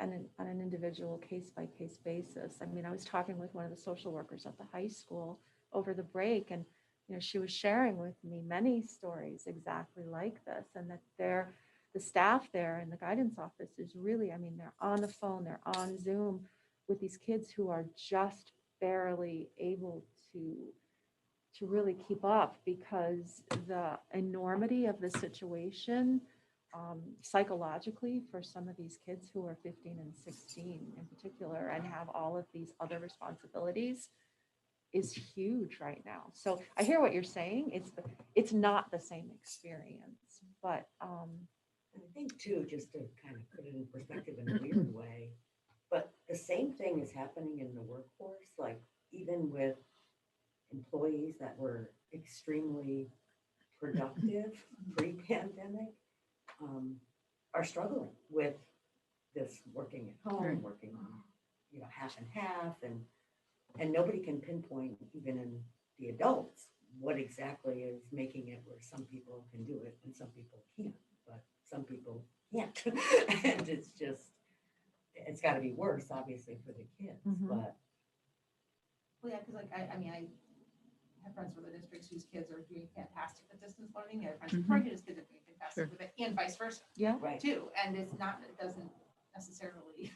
on an individual case-by-case basis. I mean, I was talking with one of the social workers at the high school over the break, and, you know, she was sharing with me many stories exactly like this, and that the staff there in the guidance office is really, I mean, they're on the phone, they're on Zoom with these kids who are just barely able to really keep up, because the enormity of the situation psychologically for some of these kids who are 15 and 16 in particular and have all of these other responsibilities is huge right now. So I hear what you're saying. It's not the same experience, but And I think too, just to kind of put it in perspective in a weird way, but the same thing is happening in the workforce, like even with employees that were extremely productive pre-pandemic, are struggling with this working at home, working, you know, half and half, and nobody can pinpoint, even in the adults, what exactly is making it where some people can do it and some people can't, but some people can't. And it's got to be worse, obviously, for the kids, but. Well, yeah, because like, I mean, I have friends with the districts whose kids are doing fantastic with distance learning. I have friends with Torrington whose kids are doing fantastic with it, and vice versa. yeah. Right. Too, and it doesn't necessarily,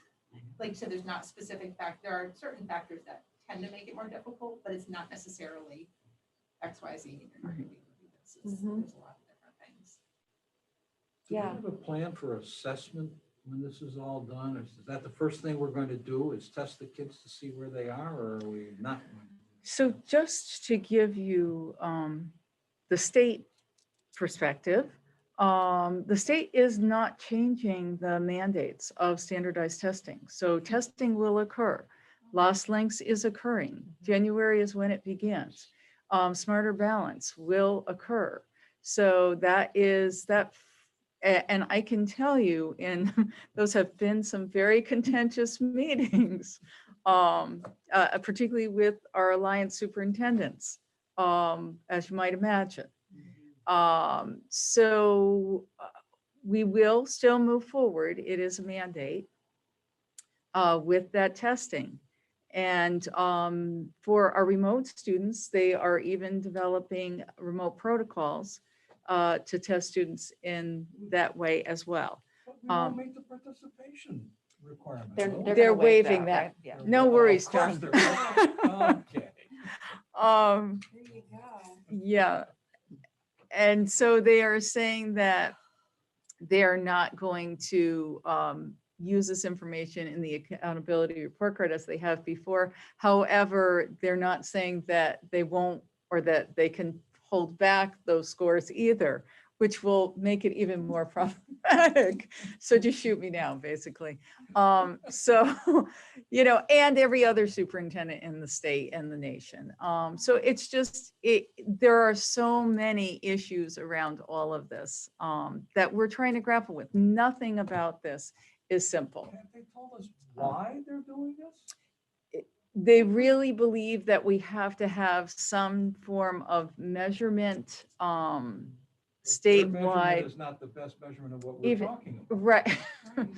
like, so there's not specific there are certain factors that tend to make it more difficult, but it's not necessarily X, Y, Z, and you're not gonna be able to do this. Mhm. There's a lot of different things. Do you Yeah. have a plan for assessment when this is all done? Is that the first thing we're going to do, is test the kids to see where they are, or are we not? going to? So just to give you the state perspective, the state is not changing the mandates of standardized testing. So testing will occur. Lost Links is occurring. January is when it begins. Smarter Balance will occur. So that is that. And I can tell you, and those have been some very contentious meetings, particularly with our alliance superintendents, as you might imagine. So we will still move forward. It is a mandate with that testing. And for our remote students, they are even developing remote protocols to test students in that way as well. But we won't make the participation requirement. They're, will we? they're They're gonna waive waiving that. right? Yeah. No Oh, worries, of course Tom. they're- Okay. There you go. Yeah. And so they are saying that they are not going to use this information in the accountability report card as they have before. However, they're not saying that they won't, or that they can hold back those scores either, which will make it even more problematic. So just shoot me down, basically. So, you know, and every other superintendent in the state and the nation. So it's just, there are so many issues around all of this that we're trying to grapple with. Nothing about this is simple. Have they told us why they're doing this? They really believe that we have to have some form of measurement Their measurement statewide. is not the best measurement of what we're Even- talking about. Right. Right.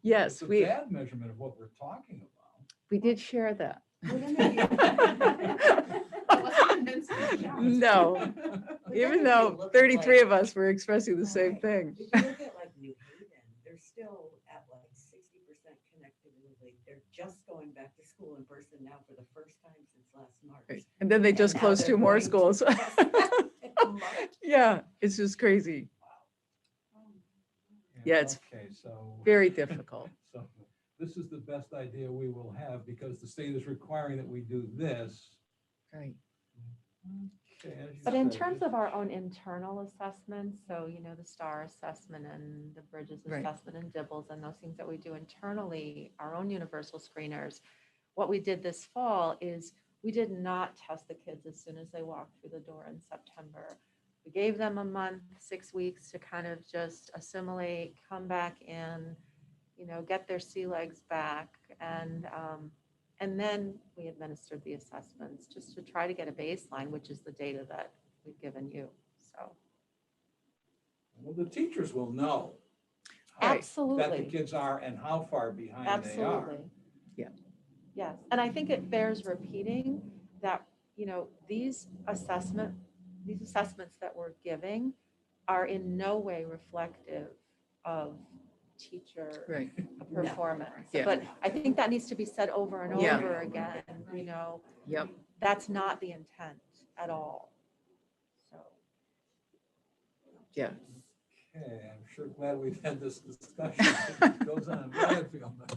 Yes, It's a we bad measurement of what we're talking about. did share that. Well, then maybe- Wasn't convincing, to be honest. No, But even then if you though look at, 33 like- of us were expressing the same Right. thing. If you look at like New Haven, they're still at like 60% connectivity. They're just going back to school in person now for the first time since last March. Right. And then they And just now closed they're 2 more going to schools. test in March. Yeah, it's just crazy. Yeah, it's Okay, so. very difficult. So this is the best idea we will have because the state is requiring that we do this. Right. Okay, as you But in said, terms of our own internal assessments, so, you know, the STAR assessment and the Bridges Right. assessment and DIBELS and those things that we do internally, our own universal screeners, what we did this fall is we did not test the kids as soon as they walked through the door in September. We gave them a month, 6 weeks to kind of just assimilate, come back in, you know, get their sea legs back. And then we administered the assessments just to try to get a baseline, which is the data that we've given you. So Well, the teachers will know. Right. That the absolutely, kids are and how far behind they are. absolutely. Yeah. Yes, and I think it bears repeating that, you know, these assessments that we're giving are in no way reflective of teacher Right. performance. Yeah. But I think that needs to be said over and Yeah. over again, you know, Yep. that's not the intent at all. So, Yeah. Okay, I'm sure glad we've had this discussion. It goes on. Go ahead, Fiona.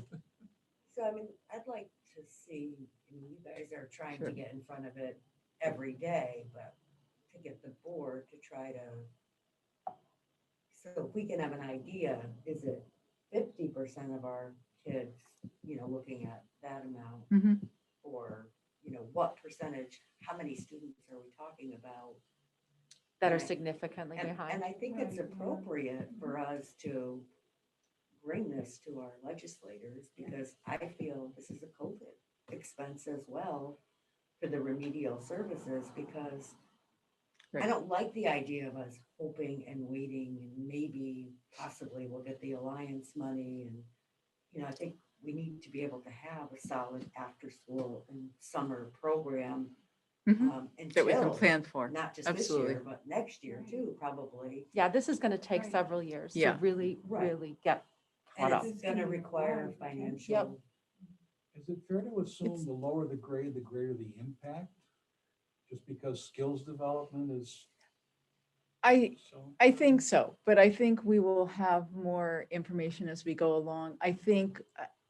So I mean, I'd like to see, I mean, you guys are trying Sure. to get in front of it every day, but to get the board to try to. So if we can have an idea, is it 50% of our kids, you know, looking at that amount? Mhm. Or, you know, what percentage, how many students are we talking about? that are Right. significantly And behind. I think it's Right. appropriate for us to bring this to our legislators because I feel this is a COVID expense as well for the remedial services because I Right. don't like the idea of us hoping and waiting and maybe possibly we'll get the alliance money and, you know, I think we need to be able to have a solid after-school and summer program Mhm. That we can until, plan for. not just this Absolutely. year, but next year too, probably. Yeah, this is going to take Right. several years to Yeah. really, Right. really get And caught up. it's gonna require financial. Is it fair to assume the lower the grade, the greater the impact? Just because skills development is I think so, but I think we will have more information as we go along. I think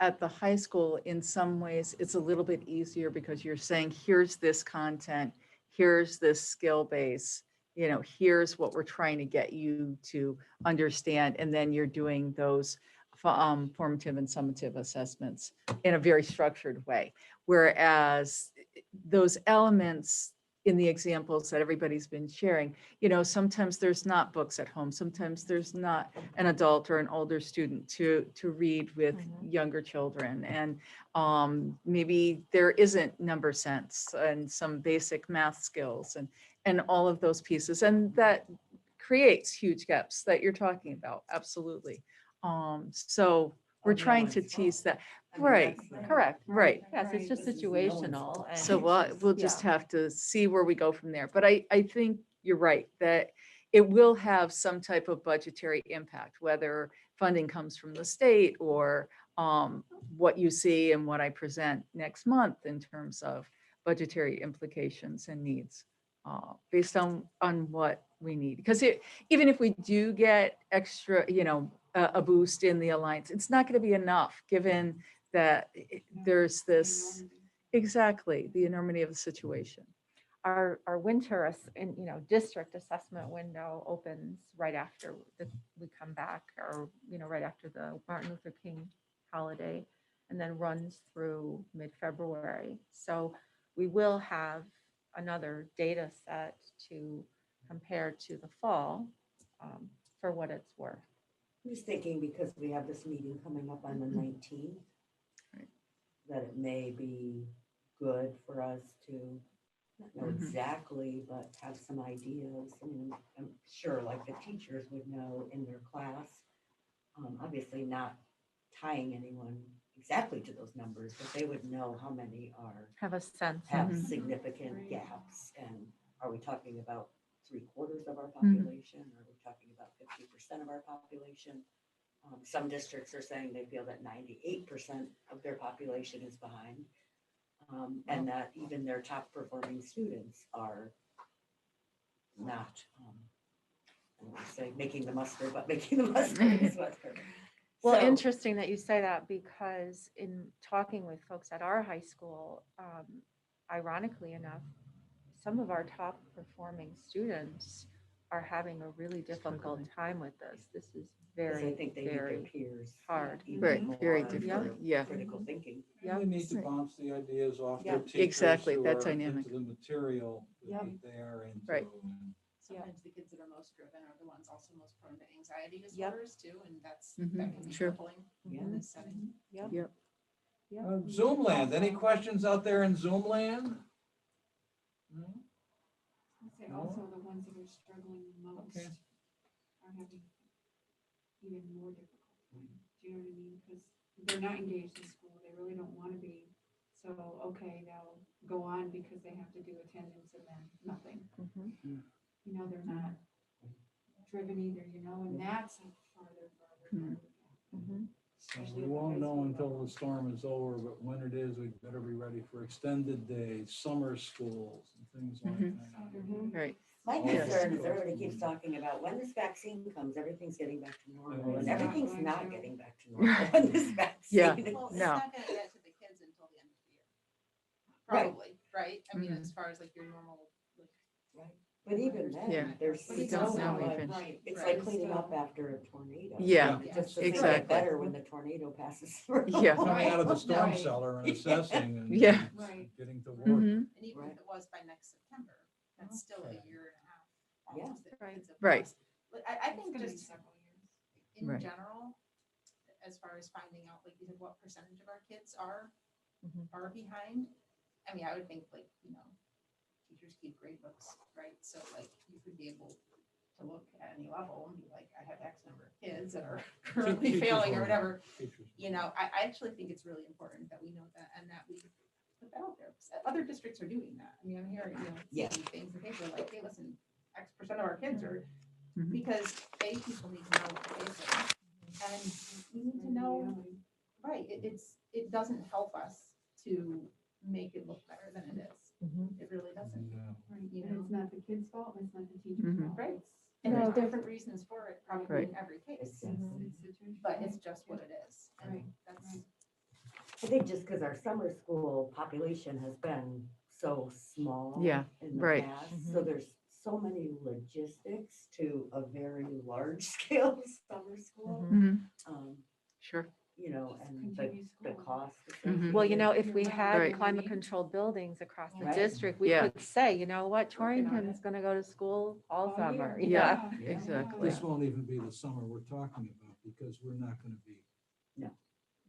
at the high school, in some ways, it's a little bit easier because you're saying, here's this content, here's this skill base, here's what we're trying to get you to understand, and then you're doing those formative and summative assessments in a very structured way. Whereas those elements in the examples that everybody's been sharing, sometimes there's not books at home. Sometimes there's not an adult or an older student to read with younger children. And maybe there isn't number sense and some basic math skills and all of those pieces. And that creates huge gaps that you're talking about. Absolutely. So we're trying to tease that. Right, correct, right. Yes, it's just situational. and So it's we'll just have to see where we go from there. But I think you're right, that it will have some type of budgetary impact, whether funding comes from the state or what you see and what I present next month in terms of budgetary implications and needs based on what we need. Because even if we do get extra, a boost in the alliance, it's not going to be enough given that there's this, exactly, the enormity of the situation. Our winter, district assessment window opens right after we come back, or, right after the Martin Luther King holiday, and then runs through mid-February. So we will have another data set to compare to the fall for what it's worth. I'm just thinking, because we have this meeting coming up on the 19th, Right. that it may be good for us to not know exactly, but have some ideas. I mean, I'm sure like the teachers would know in their class, obviously not tying anyone exactly to those numbers, but they would know how many Have a sense. have Mhm. significant gaps. And are we talking about 3/4 of our population? Are we talking about 50% of our population? Some districts are saying they feel that 98% of their population is behind. And that even their top performing students are not, I don't want to say making the muster, but making the muster is what's correct. Well, So- interesting that you say that, because in talking with folks at our high school, ironically enough, some of our top performing students are having a really difficult time with this. This is 'Cause I very, think they need their very peers. hard. even Right, very more different, for yeah. Critical thinking. Yep. They need to Right. bounce the ideas off Yeah. their teachers. Exactly, who that are dynamic. into the material Yep. that they are into. Right. and- Sometimes the kids that are most driven are the ones also most prone to anxiety disorders too, and that can be Sure. crippling Yeah. in this setting. Yep. Zoom land, any questions out there in Zoom land? No? I'd say No? also the ones that are struggling most Okay. are having even more difficult time. Do you know what I mean? Because they're not engaged in school. They really don't want to be. So, okay, they'll go on because they have to do attendance and then nothing. They're not driven either, and that's a farther. So we won't know until the storm is over, but when it is, we better be ready for extended days, summer schools and things like that. Right. My Yes. concern is everybody keeps talking about when this vaccine comes, everything's getting back to normal, and It's everything's not not going to. getting back to normal when this vaccine. Yeah. Well, it's No. not gonna get to the kids until the end of the year. Right. Probably, right? I mean, Mhm. as far as like your normal, But even then, Yeah. there's We so don't know much, even. Right. it's Right. like cleaning up after a tornado. Yeah, It just doesn't exactly. get better when the tornado passes through. Yeah. Coming out of the storm Right. cellar and assessing and Yeah. Right. getting to work. Mhm. and even Right. if it was by next September, that's still a year and a half. Yeah. almost that Right. kids have Right. lost. But I It's think gonna be just several years. in Right. general, as far as finding out, like, you said, what percentage of our kids are behind. I mean, I would think, like, teachers keep grade books, right? So like you could be able to look at any level and be like, I have X number of kids that are currently Teachers failing will or know. whatever. Teachers. I actually think it's really important that we know that and that we put that out there. 'Cause other districts are doing that. I mean, I'm hearing, Yeah. seeing things in the paper like, hey, listen, X% of our kids are, Mhm. because people need to know what they're facing. And we need to know, right, it doesn't help us to make it look better than it is. It really doesn't. Yeah. Right. You And know? it's not the kid's fault, and it's not the teacher's Mhm. fault. Right. And No, there's there's- different reasons for it, probably Right. in every case, It's- but it's just what it is. And Right. that's, I think just because our summer school population has been so small. Yeah, In the right. past, so there's so many logistics to a very large scale summer school. Mhm. Um, Sure. You know, and Continue the school. cost. Mhm. Well, you know, if You're we right. had Right. climate controlled buildings across the Right. district, we Yeah. could say, you know what, Working on Torrington's gonna go to school all All summer. year. Yeah, Yeah. exactly. This won't even be the summer we're talking about because we're not gonna be, No.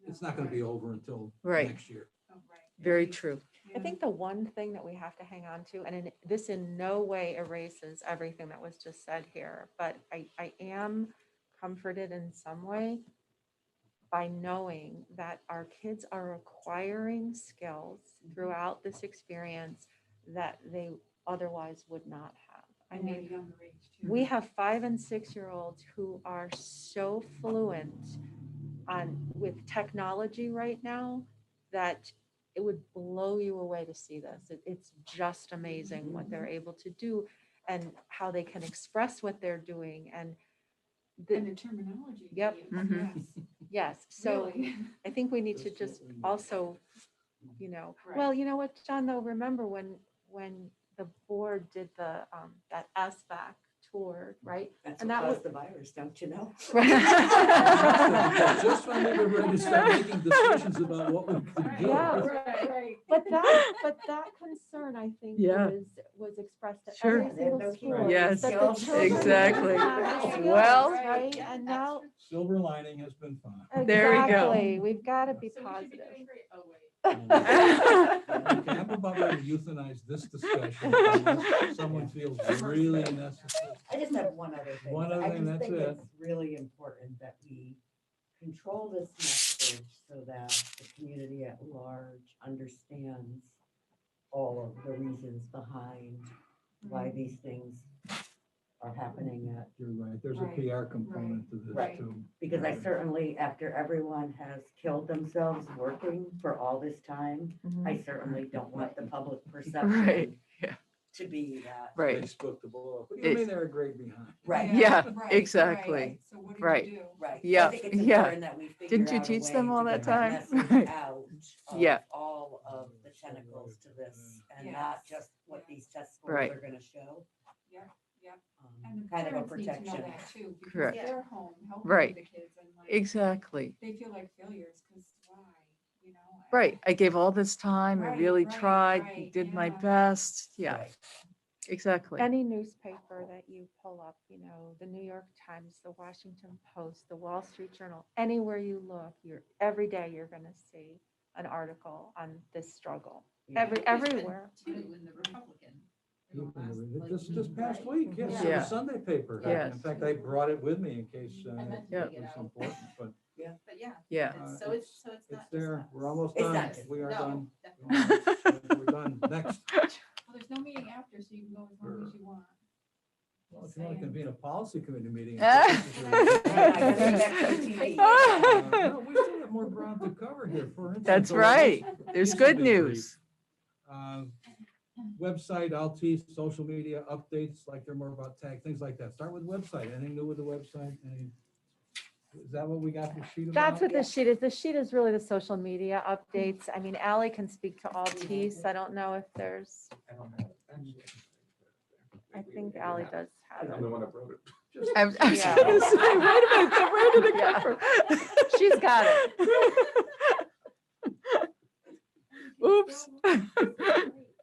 it's not gonna be over until Right. next year. Oh, right. Very true. I think the one thing that we have to hang on to, and this in no way erases everything that was just said here, but I am comforted in some way by knowing that our kids are acquiring skills throughout this experience that they otherwise would not have. I And at a mean, younger age too. we have 5 and 6-year-olds who are so fluent with technology right now that it would blow you away to see this. It's just amazing what they're able to do and how they can express what they're doing. And And the terminology. Yep. even, Mhm. Yes. yes, so Really. I think we need to That's just what we need. also, you know, Right. well, you know what, John, though, remember when the board did the that SBAC tour, right? That's And what that was- caused the virus, don't you know? Because just when we were ready to start making decisions about what we could do. Yeah. Right. But that concern, I think, Yeah. was expressed at Sure. every single No school. keyboard Yes, that the children exactly. have skills, Well- right, and now, Silver lining has been found. There we go. exactly, we've got to be so we should be positive. doing great. Oh, wait. Okay, I'm about ready to euthanize this discussion unless someone feels really necessary. I just have one other thing. One other I thing, just that's think it. it's really important that we control this message so that the community at large understands all of the reasons behind why these things are happening at. You're right, there's a Right, PR component to this Right. too. Because I certainly, after everyone has killed themselves working for all this time, I certainly don't want the public Right, perception yeah. to be that. Right. Facebook to blow up. What do you It- mean they're a great behind? Right. Yeah, right, exactly. right. So what did Right. you do? Right. So Yeah, I think it's yeah. important that we figure Didn't you out a teach them way all to that get time? message Right. out of Yeah. all of the tentacles to this and Yes. not just what these test scores Right. are gonna show. Yep, yep. And the Kind of a parents need to know protection. that too, because Correct. they're home helping Right. the kids and like, Exactly. they feel like failures, because why, you know? Right. I gave all this time. I Right, really right, tried, right, did my yeah. best. Yeah, Right. exactly. Any newspaper that you pull up, you know, the New York Times, the Washington Post, the Wall Street Journal, anywhere you look, every day you're going to see an article on this struggle. Yeah. Everywhere. Two in the Republican. in the You can last, read it. like, This past week, yes, Yeah. in Yeah. the Sunday paper. Yes. In fact, I brought it with me in case I meant to Yeah. dig it it was out. important, but But yeah. Yeah. It's, so it's not it's just there. us. We're almost It's done. not just- We are No, done. definitely. We're done. Next. Well, there's no meeting after, so you can go as long as you want. Well, if you want to convene a policy committee meeting. No, we still have more ground to cover here. For instance, That's so right. this- There's this will good be news. brief. Website, LT, social media updates, like they're more about tag, things like that. Start with website. Anything new with the website? Is that what we got the sheet about? That's what the sheet is. The sheet is really the social media updates. I mean, Ally can speak to all piece. I don't know if there's, I think Ally does have it. one that wrote it. Just- I was gonna Yeah. say, wait a minute, so where did it come from? She's got it. Oops.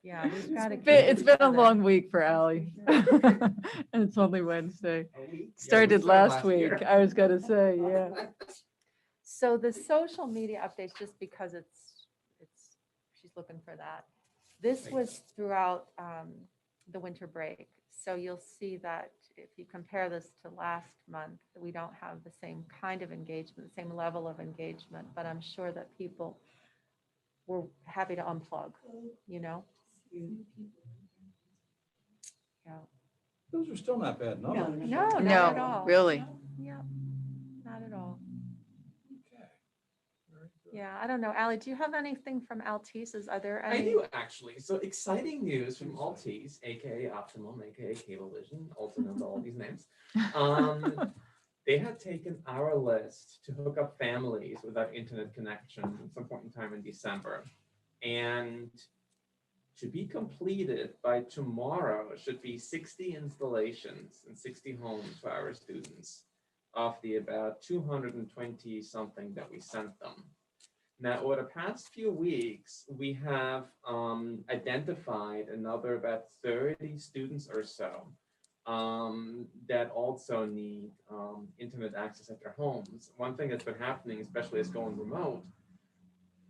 Yeah, we've got to. It's been a long week for Ally. And it's only Wednesday. Started last week, I was gonna say, yeah. So the social media updates, just because she's looking for that. This was throughout the winter break. So you'll see that if you compare this to last month, we don't have the same kind of engagement, the same level of engagement, but I'm sure that people were happy to unplug, you know? Yeah. Those are still not bad numbers. No, not at No, all. really. Yeah, not at all. Okay. Very good. Yeah, I don't know. Ally, do you have anything from Altice? Are there I any? do actually. So exciting news from Altice, aka Optimum, aka Cablevision, also known by all these names. They had taken our list to hook up families without internet connection at some point in time in December. And to be completed by tomorrow should be 60 installations and 60 homes for our students of the about 220 something that we sent them. Now, over the past few weeks, we have identified another about 30 students or so that also need internet access at their homes. One thing that's been happening, especially as going remote,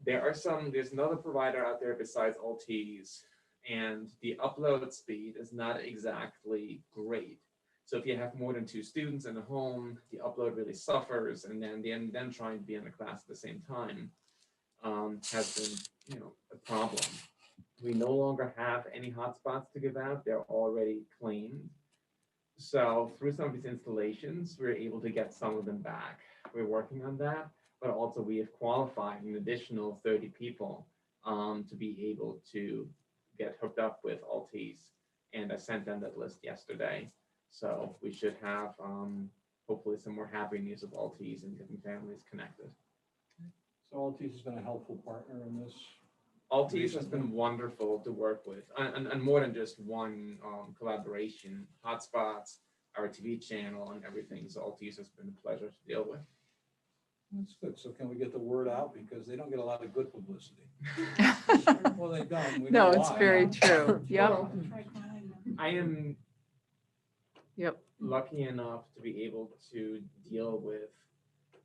there's another provider out there besides Altice, and the upload speed is not exactly great. So if you have more than 2 students in a home, the upload really suffers, and then trying to be in the class at the same time has been, a problem. We no longer have any hotspots to give out. They're already claimed. So through some of these installations, we're able to get some of them back. We're working on that, but also we have qualified an additional 30 people to be able to get hooked up with Altice. And I sent them that list yesterday. So we should have hopefully some more happy news of Altice and getting families connected. So Altice has been a helpful partner in this. Altice has been wonderful to work with, and more than just one collaboration. Hotspots, our TV channel, and everything. So Altice has been a pleasure to deal with. That's good. So can we get the word out? Because they don't get a lot of good publicity. Well, they don't. We No, know it's why. very true. Yep. Well, I am Yep. lucky enough to be able to deal with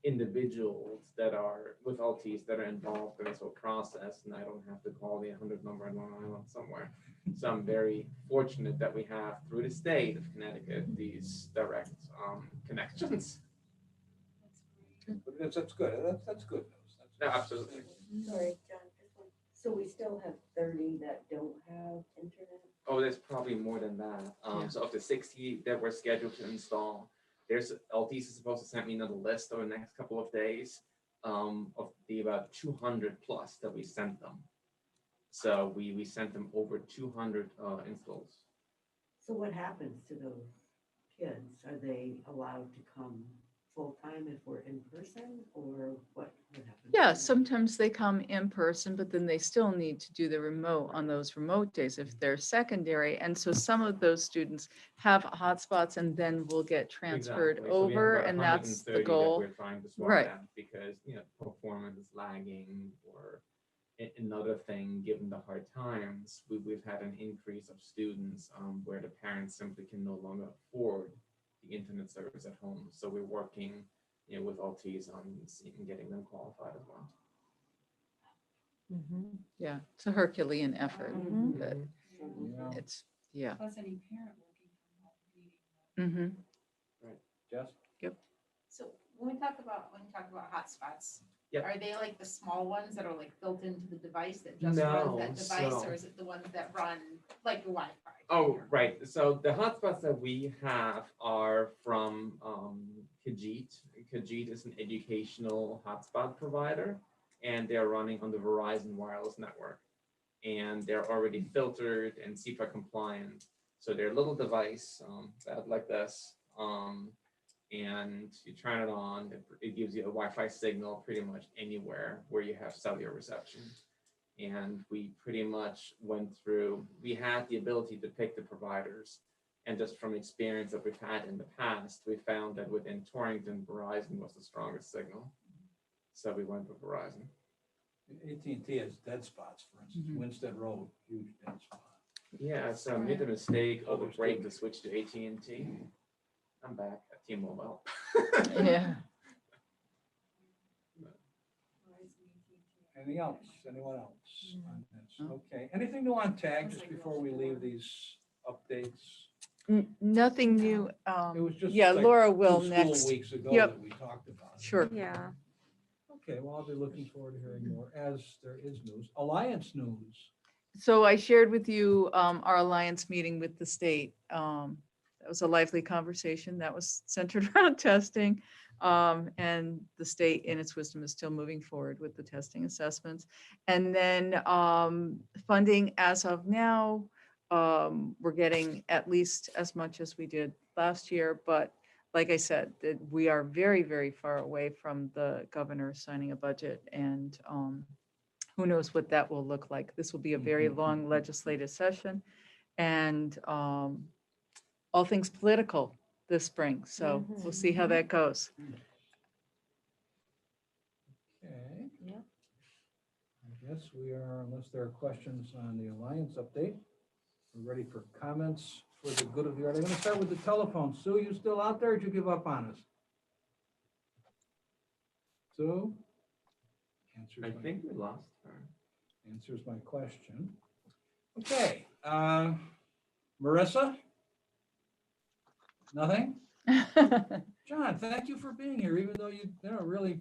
individuals that are with Altice that are involved in this whole process, and I don't have to call the 100 number on Long Island somewhere. So I'm very fortunate that we have, through the state of Connecticut, these direct connections. That's good. That's good news. No, absolutely. Sorry, John, just one. So we still have 30 that don't have internet? Oh, there's probably more than that. So of the 60 that we're scheduled to install, Altice is supposed to send me another list over the next couple of days of the about 200 plus that we sent them. So we sent them over 200 installs. So what happens to those kids? Are they allowed to come full-time if we're in person, or what happens? Yeah, sometimes they come in person, but then they still need to do the remote on those remote days if they're secondary. And so some of those students have hotspots and then will get transferred Exactly. So we have over, about and that's the 130 that goal. we're trying to swap Right. out because performance is lagging, or another thing, given the hard times, we've had an increase of students where the parents simply can no longer afford the internet service at home. So we're working with Altice on getting them qualified as well. Yeah, it's a Herculean effort, Mhm. but Yeah. it's, yeah. Plus any parent working from home needing Jess? So when you talk about hotspots, Yep. are they like the small ones that are like built into the device that just No, runs that device, so- or is it the ones that run like your Wi-Fi? Oh, right. So the hotspots that we have are from Khajiit. Khajiit is an educational hotspot provider, and they're running on the Verizon wireless network. And they're already filtered and CIPA compliant. So they're a little device that like this. And you turn it on, it gives you a Wi-Fi signal pretty much anywhere where you have cellular reception. And we pretty much we had the ability to pick the providers. And just from experience that we've had in the past, we found that within Torrington, Verizon was the strongest signal. So we went with Verizon. AT&T has dead spots, for instance, Winstead Road, huge dead spot. Yeah, so I made the mistake over break to switch to AT&T. I'm back at T-Mobile. Yeah. Anything else? Anyone else on this? Okay. Anything new on TAG just before we leave these updates? Nothing new. It was just Yeah, like Laura will 2 school next. weeks ago Yep. that we talked about it. Sure. Yeah. Okay, well, I'll be looking forward to hearing more as there is news. Alliance news. So I shared with you our alliance meeting with the state. That was a lively conversation that was centered around testing. And the state in its wisdom is still moving forward with the testing assessments. And then funding as of now, we're getting at least as much as we did last year, but like I said, that we are very, very far away from the governor signing a budget, and who knows what that will look like. This will be a very long legislative session, and all things political this spring. So we'll see how that goes. Okay. Yeah. I guess we are, unless there are questions on the Alliance update, we're ready for comments for the good of the order. I'm going to start with the telephone. Sue, you still out there? Or did you give up on us? Sue? I think we lost her. Answers my question. Okay, Marissa? Nothing? John, thank you for being here, even though you know, really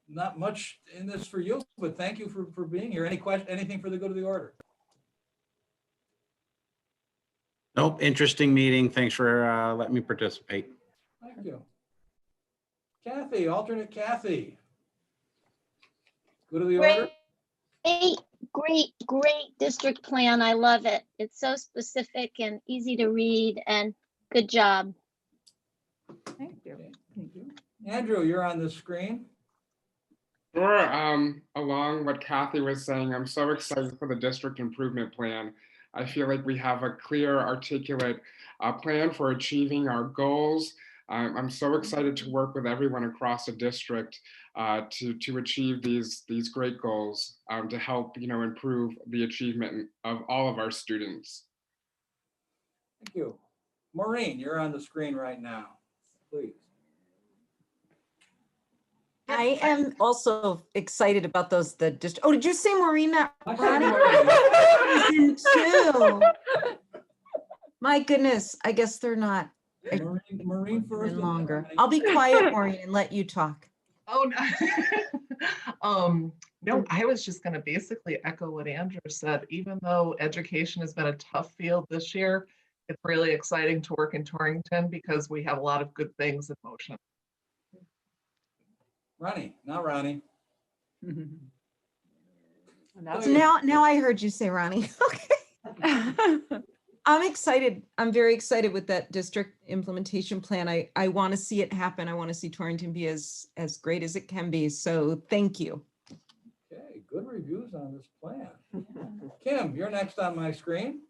not much in this for you, but thank you for being here. Any question, anything for the good of the order? Nope, interesting meeting. Thanks for letting me participate. Thank you. Kathy, alternate Kathy. Good of the order? Great district plan. I love it. It's so specific and easy to read, and good job. Thank you. Thank you. Andrew, you're on the screen. Sure. Along what Kathy was saying, I'm so excited for the district improvement plan. I feel like we have a clear, articulate plan for achieving our goals. I'm so excited to work with everyone across the district to achieve these great goals, to help improve the achievement of all of our students. Thank you. Maureen, you're on the screen right now. Please. I am also excited about those, oh, did you say Maureen? I said Ronnie? Too. My goodness, I guess they're not. Maureen first. Longer. I'll be quiet, Maureen, and let you talk. Oh, no. No, I was just going to basically echo what Andrew said. Even though education has been a tough field this year, it's really exciting to work in Torrington because we have a lot of good things in motion. Ronnie, not Ronnie. Now I heard you say Ronnie. Okay. I'm excited. I'm very excited with that district implementation plan. I want to see it happen. I want to see Torrington be as great as it can be. So thank you. Okay, good reviews on this plan. Kim, you're next on my screen.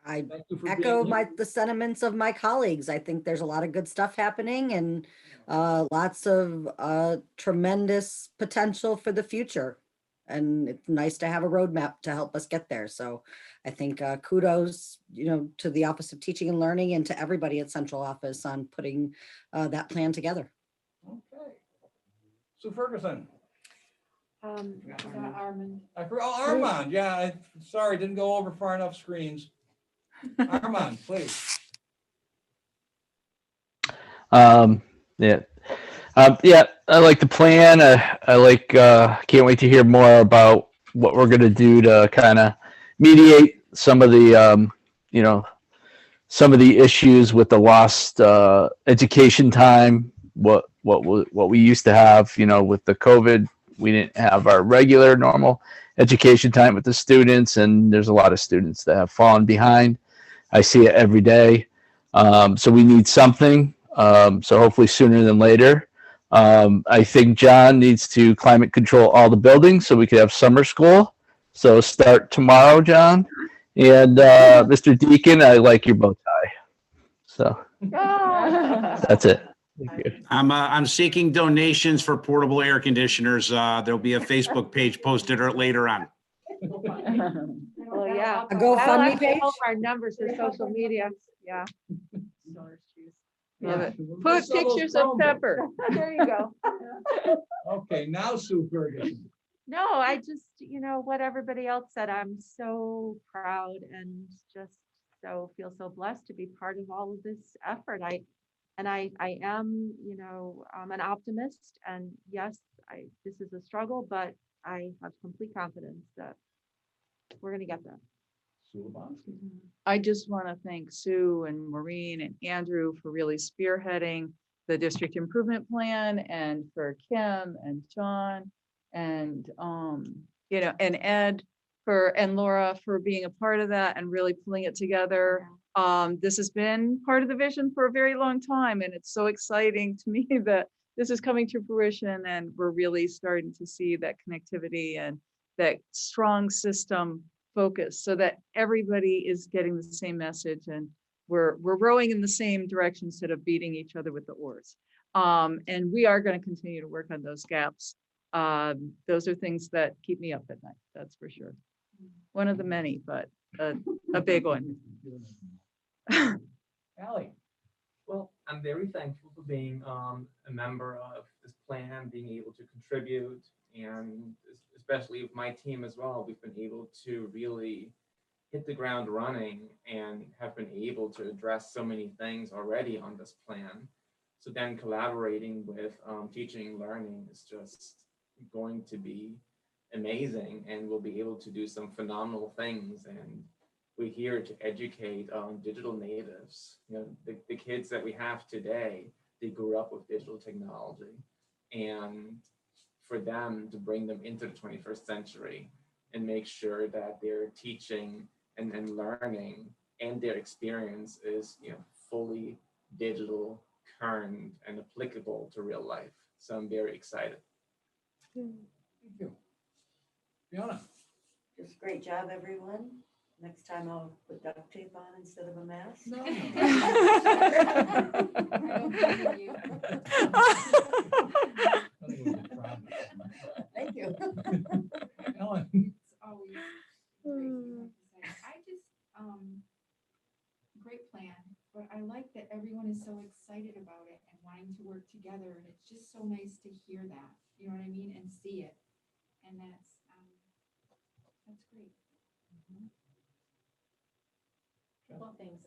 I Thank you for echo being here. the sentiments of my colleagues. I think there's a lot of good stuff happening and lots of tremendous potential for the future. And it's nice to have a roadmap to help us get there. So I think kudos, to the Office of Teaching and Learning and to everybody at Central Office on putting that plan together. Okay. Sue Ferguson. Armand. I forgot, oh, Armand, yeah, sorry, didn't go over far enough screens. Armand, please. Yeah. Yeah, I like the plan. I like, can't wait to hear more about what we're going to do to kind of mediate some of the, some of the issues with the lost education time. What we used to have, with the COVID, we didn't have our regular normal education time with the students, and there's a lot of students that have fallen behind. I see it every day. So we need something. So hopefully sooner than later. I think John needs to climate control all the buildings so we could have summer school. So start tomorrow, John. And Mr. Deacon, I like your bow tie. So that's it. Thank you. I'm seeking donations for portable air conditioners. There'll be a Facebook page posted later on. Well, yeah. A GoFundMe page? Help our numbers for social media. Yeah. Love it. We'll Put sell those pictures of Chromebooks. Pepper. There you go. Okay, now Sue Ferguson. No, I just, what everybody else said, I'm so proud and just feel so blessed to be part of all of this effort. I am, I'm an optimist, and yes, this is a struggle, but I have complete confidence that we're going to get there. Sue Lebonsky. I just want to thank Sue and Maureen and Andrew for really spearheading the district improvement plan, and for Kim and John and, you know, and Ed and Laura for being a part of that and really pulling it together. This has been part of the vision for a very long time, and it's so exciting to me that this is coming to fruition, and we're really starting to see that connectivity and that strong system focus so that everybody is getting the same message, and we're rowing in the same direction instead of beating each other with the oars. And we are going to continue to work on those gaps. Those are things that keep me up at night, that's for sure. One of the many, but a big one. Ally? Well, I'm very thankful for being a member of this plan, being able to contribute, and especially with my team as well, we've been able to really hit the ground running and have been able to address so many things already on this plan. So then collaborating with teaching and learning is just going to be amazing, and we'll be able to do some phenomenal things. And we're here to educate digital natives. You know, the kids that we have today, they grew up with digital technology, and for them to bring them into the 21st century and make sure that they're teaching and learning and their experience is, you know, fully digital, current, and applicable to real life. So I'm very excited. Thank you. Fiona? Just great job, everyone. Next time I'll put duct tape on instead of a mask. No. Thank you. Ellen? It's always great, you have to say. I just, great plan, but I like that everyone is so excited about it and wanting to work together, and it's just so nice to hear that, you know what I mean, and see it. And that's great. Well, thanks.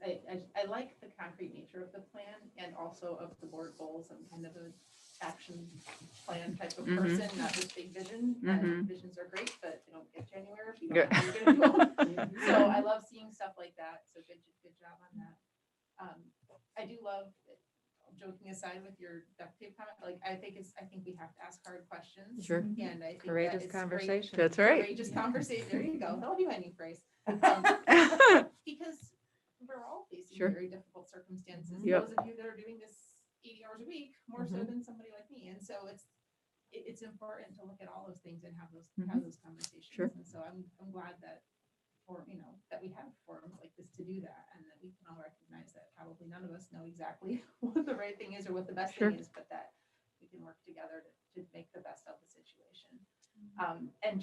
I like the concrete nature of the plan and also of the board goals. I'm kind of an action plan type of person, not this big vision. And visions are great, but they don't get you anywhere if you don't know how you're gonna do them. So I love seeing stuff like that. So good job on that. I do love, joking aside with your duct tape comment, like I think we have to ask hard questions. Sure. And I think Courageous that is conversation. great. That's right. Courageous conversation. There you go. That'll be my new phrase. Because we're all facing Sure. very difficult circumstances. Yep. Those of you that are doing this 80 hours a week, more so than somebody like me. And so it's important to look at all those things and have those conversations. Sure. And so I'm glad that that we have forums like this to do that, and that we can all recognize that probably none of us know exactly what the right thing is or what the best thing is, but that we can work together to make the best of the situation. And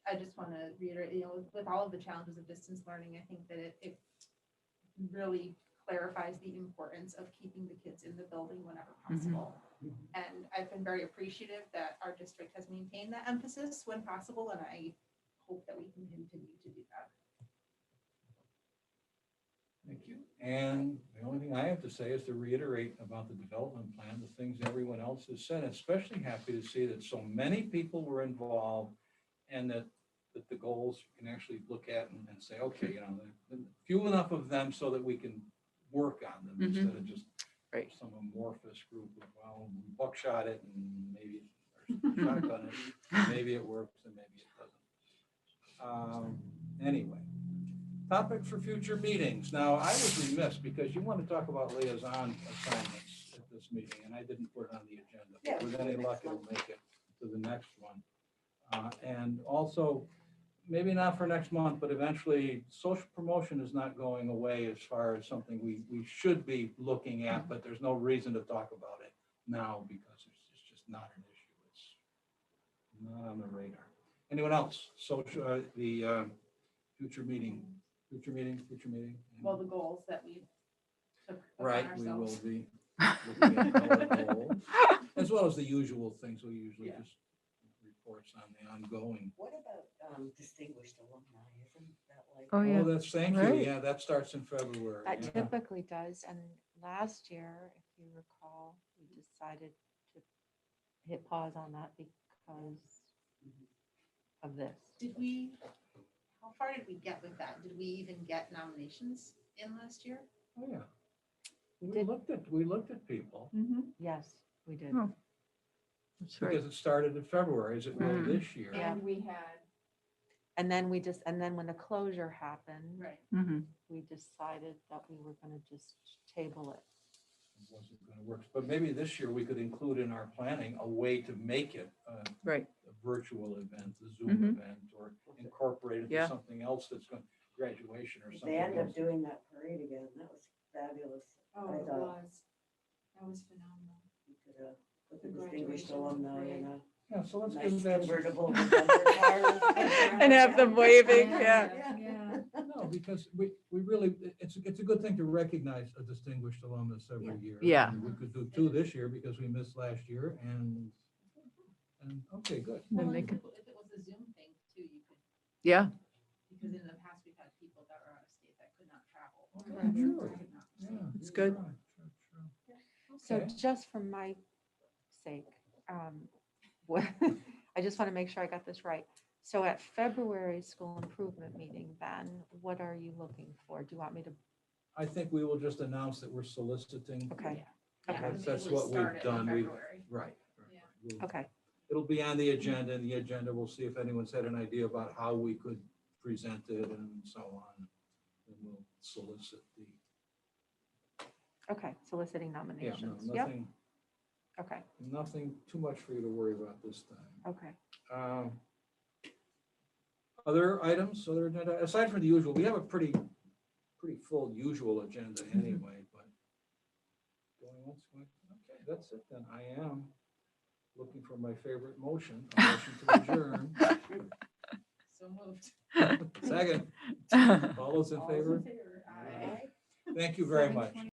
I just want to reiterate, you know, with all of the challenges of distance learning, I think that it really clarifies the importance of keeping the kids in the building whenever possible. And I've been very appreciative that our district has maintained that emphasis when possible, and I hope that we can continue to do that. Thank you. And the only thing I have to say is to reiterate about the development plan, the things everyone else has said. Especially happy to see that so many people were involved, and that the goals you can actually look at and say, okay, you know, few enough of them so that we can work on them instead of just some amorphous group of, well, we buckshot it and maybe or shotgun it, maybe it works and maybe it doesn't. Anyway, topics for future meetings. Now, I was remiss because you want to talk about liaison assignments at this meeting, and I didn't put it on the agenda. But with any luck, it'll make it to the next one. And also, maybe not for next month, but eventually, social promotion is not going away as far as something we should be looking at, but there's no reason to talk about it now because it's just not an issue. It's not on the radar. Anyone else? Social, the future meeting. Well, the goals that we took upon Right, we ourselves. will be looking at our goals, as well as the usual things we usually just reports on the ongoing. What about distinguished alumni? Isn't that like? Oh, yeah. Oh, that's, thank you. Right. Yeah, that starts in February. That yeah. typically does, and last year, if you recall, we decided to hit pause on that because of this. How far did we get with that? Did we even get nominations in last year? Oh, yeah. We looked at people Yes, we did. Oh, That's right. because it started in February, as it will Mm. this year. Yeah. And we had, And then when the closure happened, right, Mhm. we decided that we were gonna just table it. It wasn't gonna work, but maybe this year we could include in our planning a way to make it Right. a virtual event, a Zoom Mhm. event, or incorporate it Yeah. to something else that's going, graduation or If something they end up else. doing that parade again, that was fabulous. Oh, I it thought was. That was phenomenal. you could put the The distinguished graduation alumni in parade. a Yeah, so let's nice give that. convertible with bumper cars. And have them waving, yeah. Yeah. No, because we really, it's a good thing to recognize a distinguished alumnus every year. Yeah. And we could do 2 this year because we missed last year and, okay, good. Then well, they if could, it was a Zoom thing too, you could, yeah, because in the past, we've had people that were out of state that could not travel. or Okay, could sure. not. Yeah. it's good. Sure. So Okay. just for my sake, what, I just want to make sure I got this right. So at February's school improvement meeting, then, what are you looking for? Do you want me to, I think we will just announce that we're soliciting. okay, Yeah, Okay. and That's usually what we've start it in done. We've- February. Right. Yeah. We'll- okay, It'll be on the agenda, and the agenda, we'll see if anyone's had an idea about how we could present it and so on. And we'll solicit the, okay, soliciting yeah, no, nominations. Yep, nothing, okay, nothing too much for you to worry about this time. okay. Other items, other agenda, aside from the usual, we have a pretty full usual agenda anyway, but going once, okay, that's it then. I am looking for my favorite motion, a motion to adjourn. So moved. Second, all those in All those favor? in favor? Aye. Thank you very much.